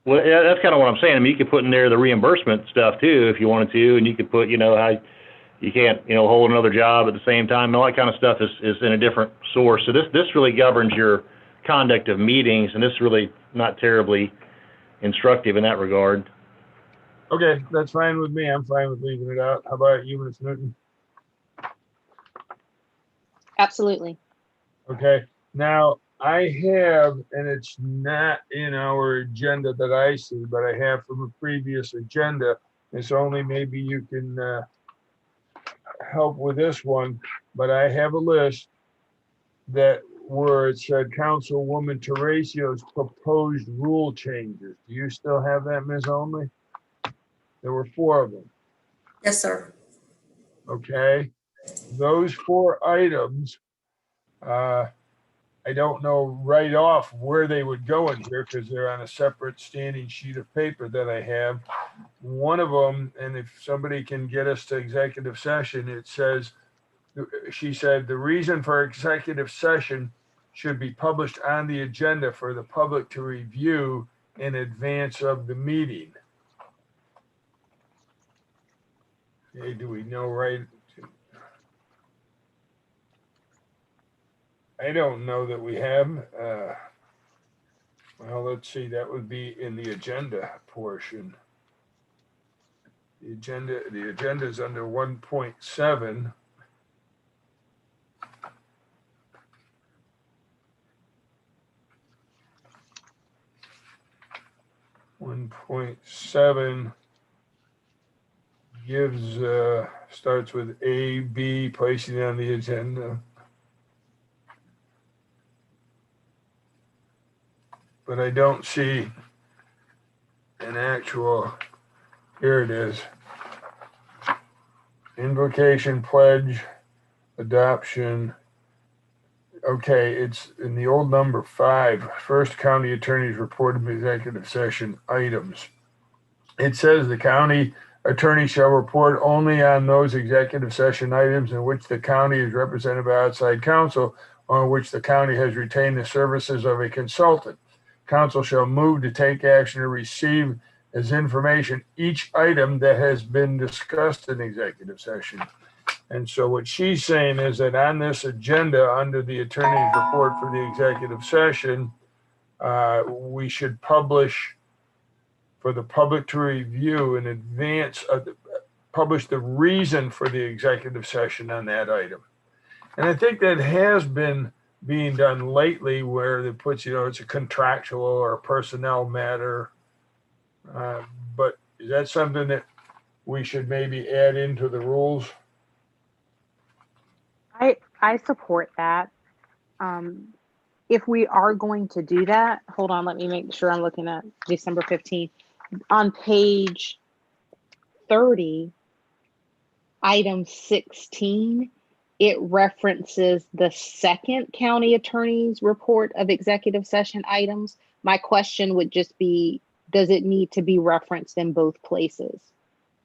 Well, yeah, that's kind of what I'm saying. I mean, you could put in there the reimbursement stuff too, if you wanted to, and you could put, how you can't, hold another job at the same time. All that kind of stuff is in a different source. So this really governs your conduct of meetings, and this is really not terribly instructive in that regard. Okay, that's fine with me. I'm fine with leaving it out. How about you, Ms. Newton? absolutely. Okay, now I have, and it's not in our agenda that I see, but I have from a previous agenda. It's only maybe you can help with this one, but I have a list that where it said Councilwoman Teracio's proposed rule changes. Do you still have that, Ms. Only? There were 4 of them. Yes, sir. Okay, those 4 items, I don't know right off where they would go in here because they're on a separate standing sheet of paper that I have. One of them, and if somebody can get us to executive session, it says, she said, the reason for executive session should be published on the agenda for the public to review in advance of the meeting. Okay, do we know right? I don't know that we have. Well, let's see, that would be in the agenda portion. The agenda is under 1.7. .7 gives, starts with A, B, placing it on the agenda. But I don't see an actual, here it is. Invocation, pledge, adoption. Okay, it's in the old number 5, first county attorney's report of executive session items. It says the county attorney shall report only on those executive session items in which the county is represented by outside counsel or in which the county has retained the services of a consultant. Council shall move to take action to receive as information each item that has been discussed in executive session. And so what she's saying is that on this agenda, under the attorney's report for the executive session, we should publish for the public to review in advance of publish the reason for the executive session on that item. And I think that has been being done lately where it puts, it's a contractual or a personnel matter. But is that something that we should maybe add into the rules? I support that. If we are going to do that, hold on, let me make sure I'm looking at December 15th. On page 30, item 16, it references the second county attorney's report of executive session items. My question would just be, does it need to be referenced in both places?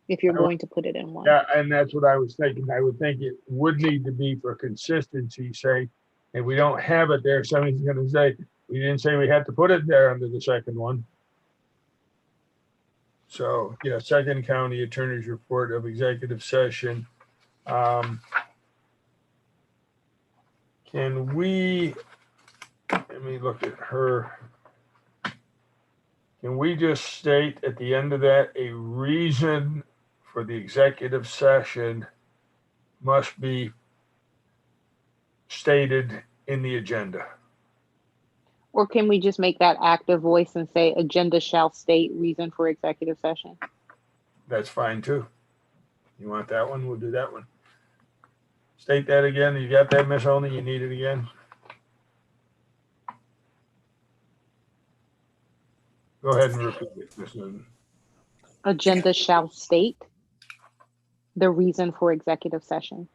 if you're going to put it in one. Yeah, and that's what I was thinking. I would think it would need to be for consistency's sake. If we don't have it there, somebody's gonna say, we didn't say we had to put it there under the second one. So, yeah, second county attorney's report of executive session. Can we, let me look at her. Can we just state at the end of that, a reason for the executive session must be stated in the agenda? Or can we just make that active voice and say agenda shall state reason for executive session? That's fine too. You want that one? We'll do that one. State that again. You got that, Miss Olney? You need it again? Go ahead and repeat it, Miss Newton. Agenda shall state the reason for executive session.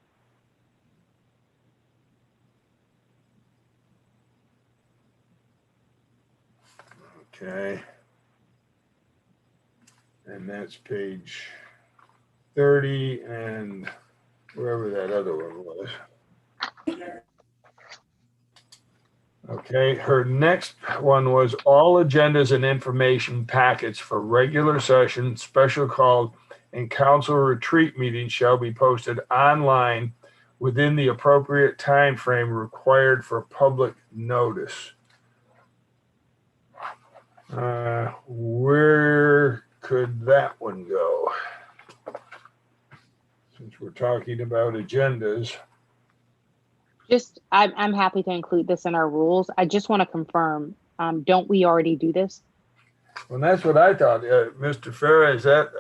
Okay. And that's page 30 and wherever that other one was. Okay, her next one was all agendas and information packets for regular session, special call, and council retreat meetings shall be posted online within the appropriate time frame required for public notice. Where could that one go? Since we're talking about agendas. Just, I'm happy to include this in our rules. I just want to confirm, don't we already do this? Well, that's what I thought. Mr. Farrar, isn't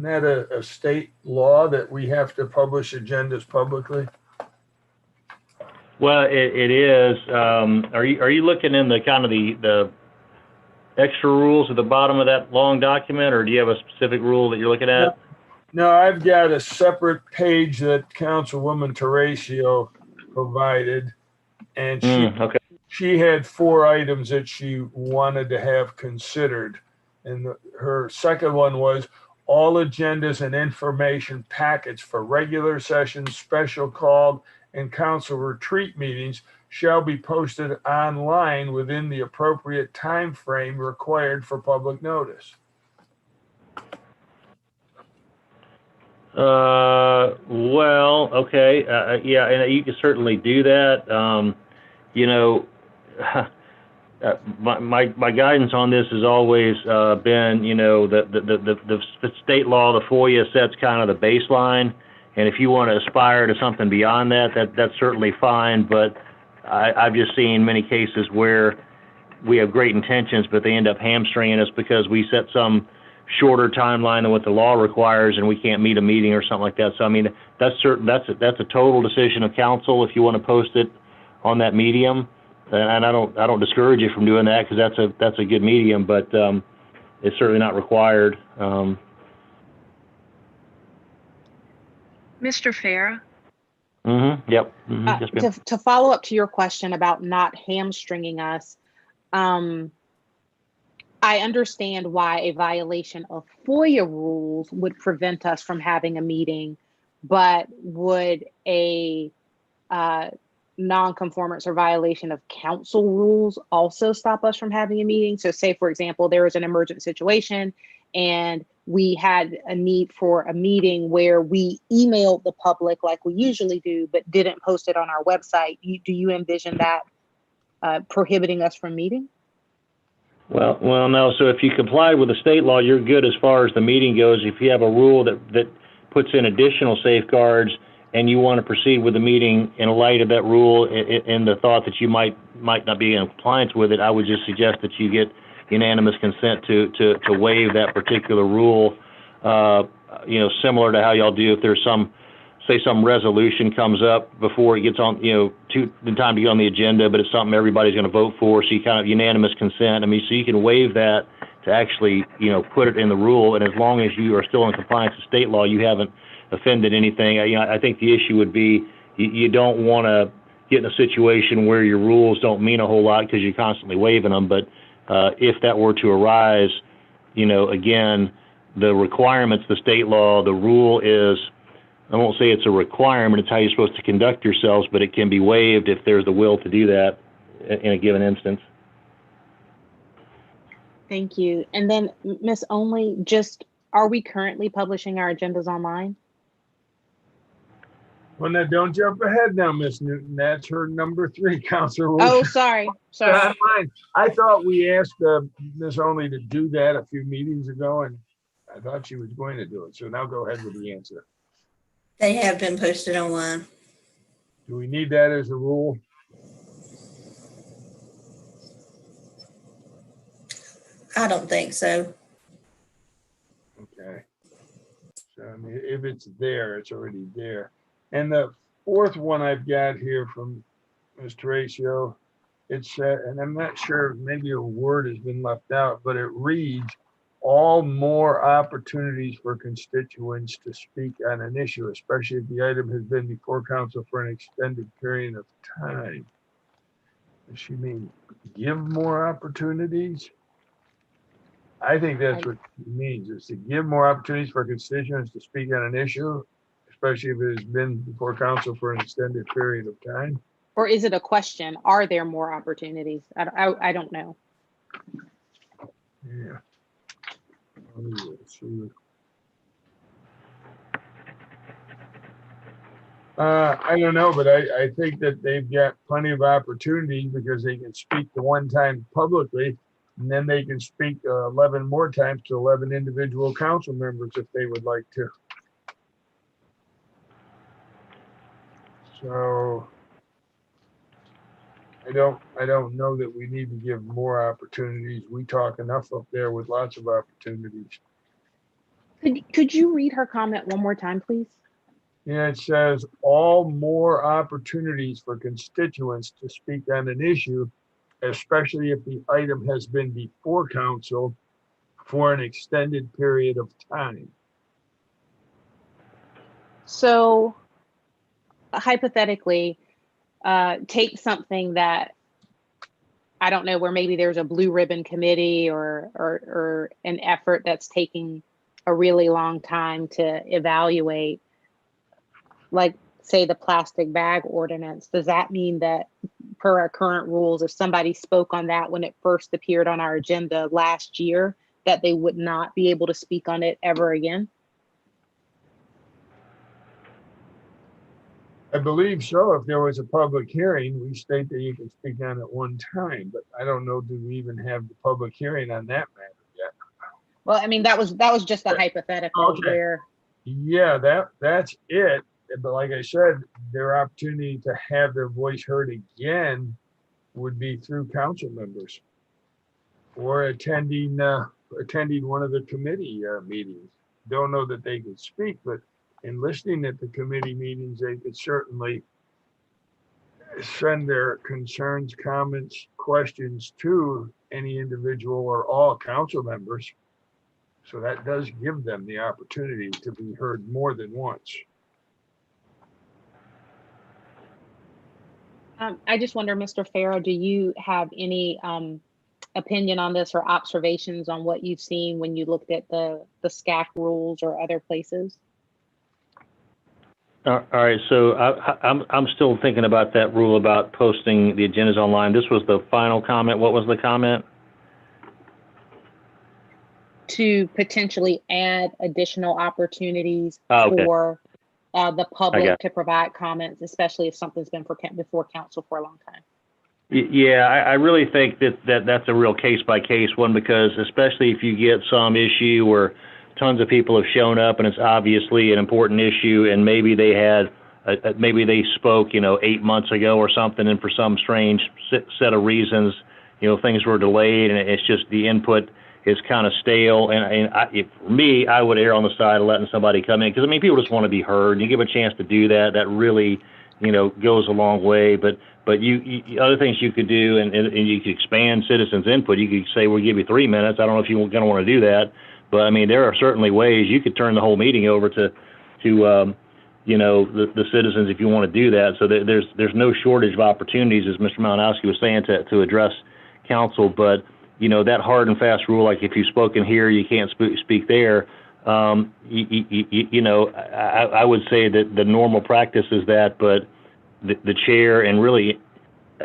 that a state law that we have to publish agendas publicly? Well, it is. Are you looking in the kind of the extra rules at the bottom of that long document, or do you have a specific rule that you're looking at? No, I've got a separate page that Councilwoman Teresa provided, and she had 4 items that she wanted to have considered. And her second one was all agendas and information packets for regular sessions, special called, and council retreat meetings shall be posted online within the appropriate time frame required for public notice. Well, okay. Yeah, and you can certainly do that. You know, my guidance on this has always been, you know, the state law, the FOIA sets kind of the baseline. And if you want to aspire to something beyond that, that's certainly fine. But I've just seen many cases where we have great intentions, but they end up hamstringing us because we set some shorter timeline than what the law requires, and we can't meet a meeting or something like that. So I mean, that's a total decision of council if you want to post it on that medium. And I don't discourage you from doing that because that's a good medium, but it's certainly not required. Mr. Farrar? Yep. Yes, To follow up to your question about not hamstringing us, I understand why a violation of FOIA rules would prevent us from having a meeting, but would a nonconformance or violation of council rules also stop us from having a meeting? So say, for example, there was an emergent situation and we had a need for a meeting where we emailed the public like we usually do, but didn't post it on our website. Do you envision that prohibiting us from meeting? Well, no. So if you comply with the state law, you're good as far as the meeting goes. If you have a rule that puts in additional safeguards and you want to proceed with the meeting in light of that rule, in the thought that you might not be in compliance with it, I would just suggest that you get unanimous consent to waive that particular rule. You know, similar to how y'all do if there's some resolution comes up before it gets on, you know, the time to get on the agenda, but it's something everybody's going to vote for. So you kind of unanimous consent. I mean, so you can waive that to actually, you know, put it in the rule. And as long as you are still in compliance with state law, you haven't offended anything. You know, I think the issue would be you don't want to get in a situation where your rules don't mean a whole lot because you're constantly waiving them. But if that were to arise, you know, again, the requirements, the state law, the rule is, I won't say it's a requirement, it's how you're supposed to conduct yourselves, but it can be waived if there's the will to do that in a given instance. Thank you. And then, Ms. Only, just, are we currently publishing our agendas online? Well, now don't jump ahead now, Miss Newton. That's her number 3, Counselor. Oh, sorry, sorry. Not mine. I thought we asked Miss Only to do that a few meetings ago, and I thought she was going to do it. So now go ahead with the answer. They have been posted online. Do we need that as a rule? I don't think so. Okay. So I mean, if it's there, it's already there. And the 4th one I've got here from Mr. Ratio, it's, and I'm not sure, maybe a word has been left out, but it reads, all more opportunities for constituents to speak on an issue, especially if the item has been before council for an extended period of time. Does she mean give more opportunities? I think that's what it means, is to give more opportunities for constituents to speak on an issue, especially if it has been before council for an extended period of time. Or is it a question? Are there more opportunities? I don't know. Yeah. Let's see. I don't know, but I think that they've got plenty of opportunities because they can speak the one time publicly, and then they can speak 11 more times to 11 individual council members if they would like to. So I don't know that we need to give more opportunities. We talk enough up there with lots of opportunities. Could you read her comment one more time, please? Yeah, it says all more opportunities for constituents to speak on an issue, especially if the item has been before council for an extended period of time. So hypothetically, take something that, I don't know, where maybe there's a blue ribbon committee or an effort that's taking a really long time to evaluate, like say the plastic bag ordinance. Does that mean that per our current rules, if somebody spoke on that when it first appeared on our agenda last year, that they would not be able to speak on it ever again? I believe so. If there was a public hearing, we state that you can speak on it one time, but I don't know, do we even have the public hearing on that matter yet? Well, I mean, that was just a hypothetical. Okay. Where, Yeah, that's it. But like I said, their opportunity to have their voice heard again would be through council members or attending one of the committee meetings. Don't know that they could speak, but in listening at the committee meetings, they could certainly send their concerns, comments, questions to any individual or all council members. So that does give them the opportunity to be heard more than once. I just wonder, Mr. Farrar, do you have any opinion on this or observations on what you've seen when you looked at the SCAC rules or other places? All right, so I'm still thinking about that rule about posting the agendas online. This was the final comment. What was the comment? To potentially add additional opportunities okay. for the public to provide comments, especially if something's been before council for a long time. Yeah, I really think that's a real case-by-case one, because especially if you get some issue where tons of people have shown up and it's obviously an important issue, and maybe they had, maybe they spoke, 8 months ago or something, and for some strange set of reasons, things were delayed, and it's just the input is kind of stale. And for me, I would err on the side of letting somebody come in, because people just want to be heard. You give a chance to do that. That really, goes a long way. But you other things you could do, and you could expand citizens' input. You could say, we'll give you 3 minutes. I don't know if you're going to want to do that. But there are certainly ways you could turn the whole meeting over to the citizens if you want to do that. So there's no shortage of opportunities, as Mr. Malinowski was saying, to address council. But that hard and fast rule, like if you've spoken here, you can't speak there. You know, I would say that the normal practice is that, but the chair and really,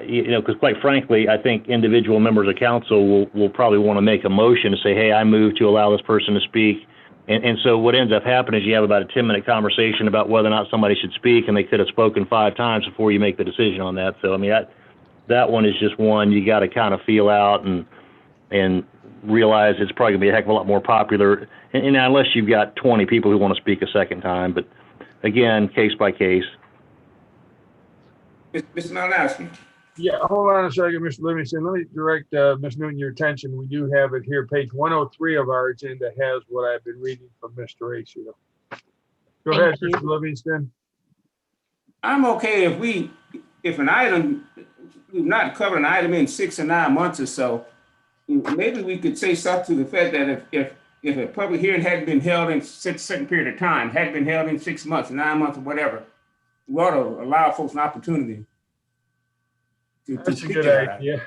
you know, because quite frankly, I think individual members of council will probably want to make a motion to say, hey, I move to allow this person to speak. And so what ends up happening is you have about a 10-minute conversation about whether or not somebody should speak, and they could have spoken 5 times before you make the decision on that. So, I mean, that one is just one you got to kind of feel out and realize it's probably going to be a heck of a lot more popular, and unless you've got 20 people who want to speak a second time. But again, case by case. Mr. Malinowski. Yeah, hold on a second, Mr. Livingston. Let me direct Ms. Newton your attention. We do have it here. Page 103 of our agenda has what I've been reading from Mr. Aceo. Go ahead, Thank you. Mr. Livingston. I'm okay if an item, we've not covered an item in 6 or 9 months or so, maybe we could say something to the fact that if a public hearing hadn't been held in a certain period of time, hadn't been held in 6 months, 9 months, or whatever, we ought to allow folks an opportunity to That's a speak good about it. idea.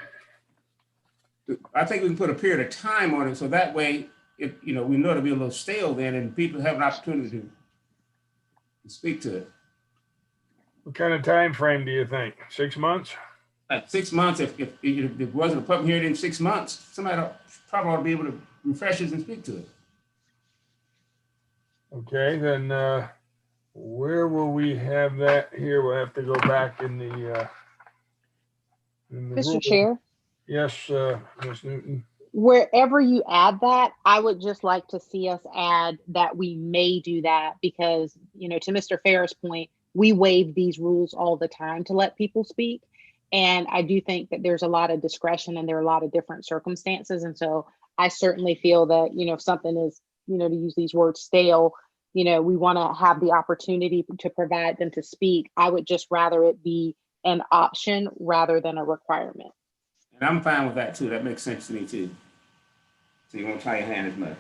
I think we can put a period of time on it, so that way, if we know it'll be a little stale then, and people have an opportunity to speak to it. What kind of time frame do you think? 6 months? Like 6 months, if it wasn't a public hearing in 6 months, somebody probably ought to be able to refresh it and speak to it. Okay, then where will we have that here? We'll have to go back in the Mr. rule. Chair, Yes, Ms. Newton. wherever you add that, I would just like to see us add that we may do that because, to Mr. Farrar's point, we waive these rules all the time to let people speak. And I do think that there's a lot of discretion and there are a lot of different circumstances. And so I certainly feel that, if something is, to use these words stale, we want to have the opportunity to provide them to speak. I would just rather it be an option rather than a requirement. And I'm fine with that too. That makes sense to me too. So you won't tie your hand as much.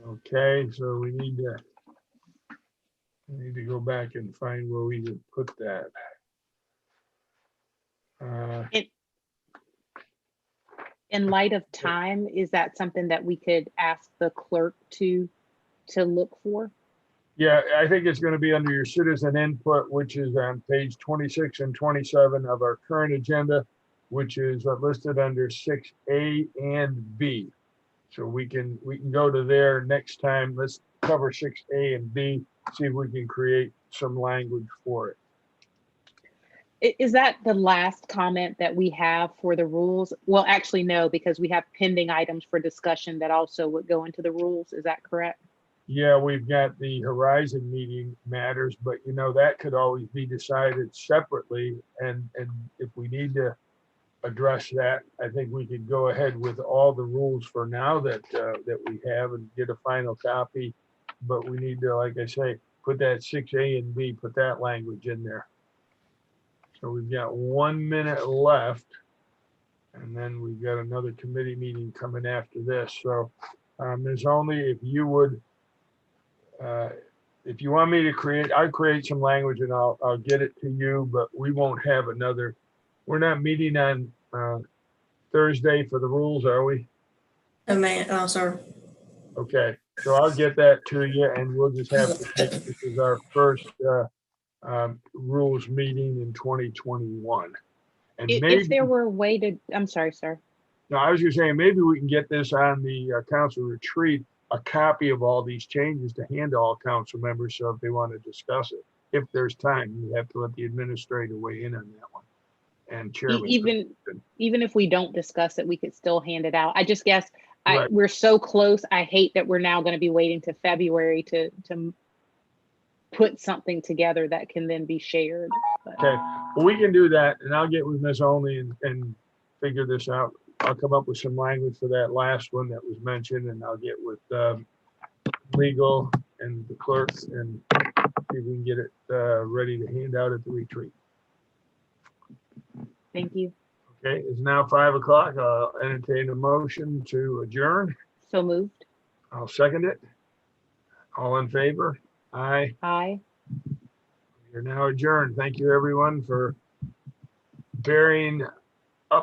Okay, so we need to go back and find where we would put that. In light of time, is that something that we could ask the clerk to look for? Yeah, I think it's going to be under your citizen input, which is on page 26 and 27 of our current agenda, which is listed under 6A and B. So we can go to there next time. Let's cover 6A and B, see if we can create some language for it. Is that the last comment that we have for the rules? Well, actually, no, because we have pending items for discussion that also would go into the rules. Is that correct? Yeah, we've got the Horizon meeting matters, but that could always be decided separately. And if we need to address that, I think we could go ahead with all the rules for now that we have and get a final copy. But we need to, like I say, put that 6A and B, put that language in there. So we've got 1 minute left, and then we've got another committee meeting coming after this. So Ms. Only, if you would, if you want me to I'll create some language and I'll get it to you, but we won't have we're not meeting on Thursday for the rules, are we? Oh, sorry. Okay, so I'll get that to you and we'll just have to take this as our first rules meeting in 2021. And If there were a way to, I'm sorry, sir. No, I was just saying, maybe we can get this on the council retreat, a copy of all these changes to hand to all council members. So if they want to discuss it, if there's time, you have to let the administrator weigh in on that one. And Chairman. Even if we don't discuss it, we could still hand it out. I just guess Right. we're so close. I hate that we're now going to be waiting to February to put something together that can then be shared. But. Okay, well, we can do that, and I'll get with Ms. Only and figure this out. I'll come up with some language for that last one that was mentioned, and I'll get with legal and the clerk and see if we can get it ready to hand out at the retreat. Thank you. Okay, it's now 5 o'clock. I'll entertain a motion to adjourn. So moved. I'll second it. All in favor? Aye. Aye. You're now adjourned. Thank you, everyone, for bearing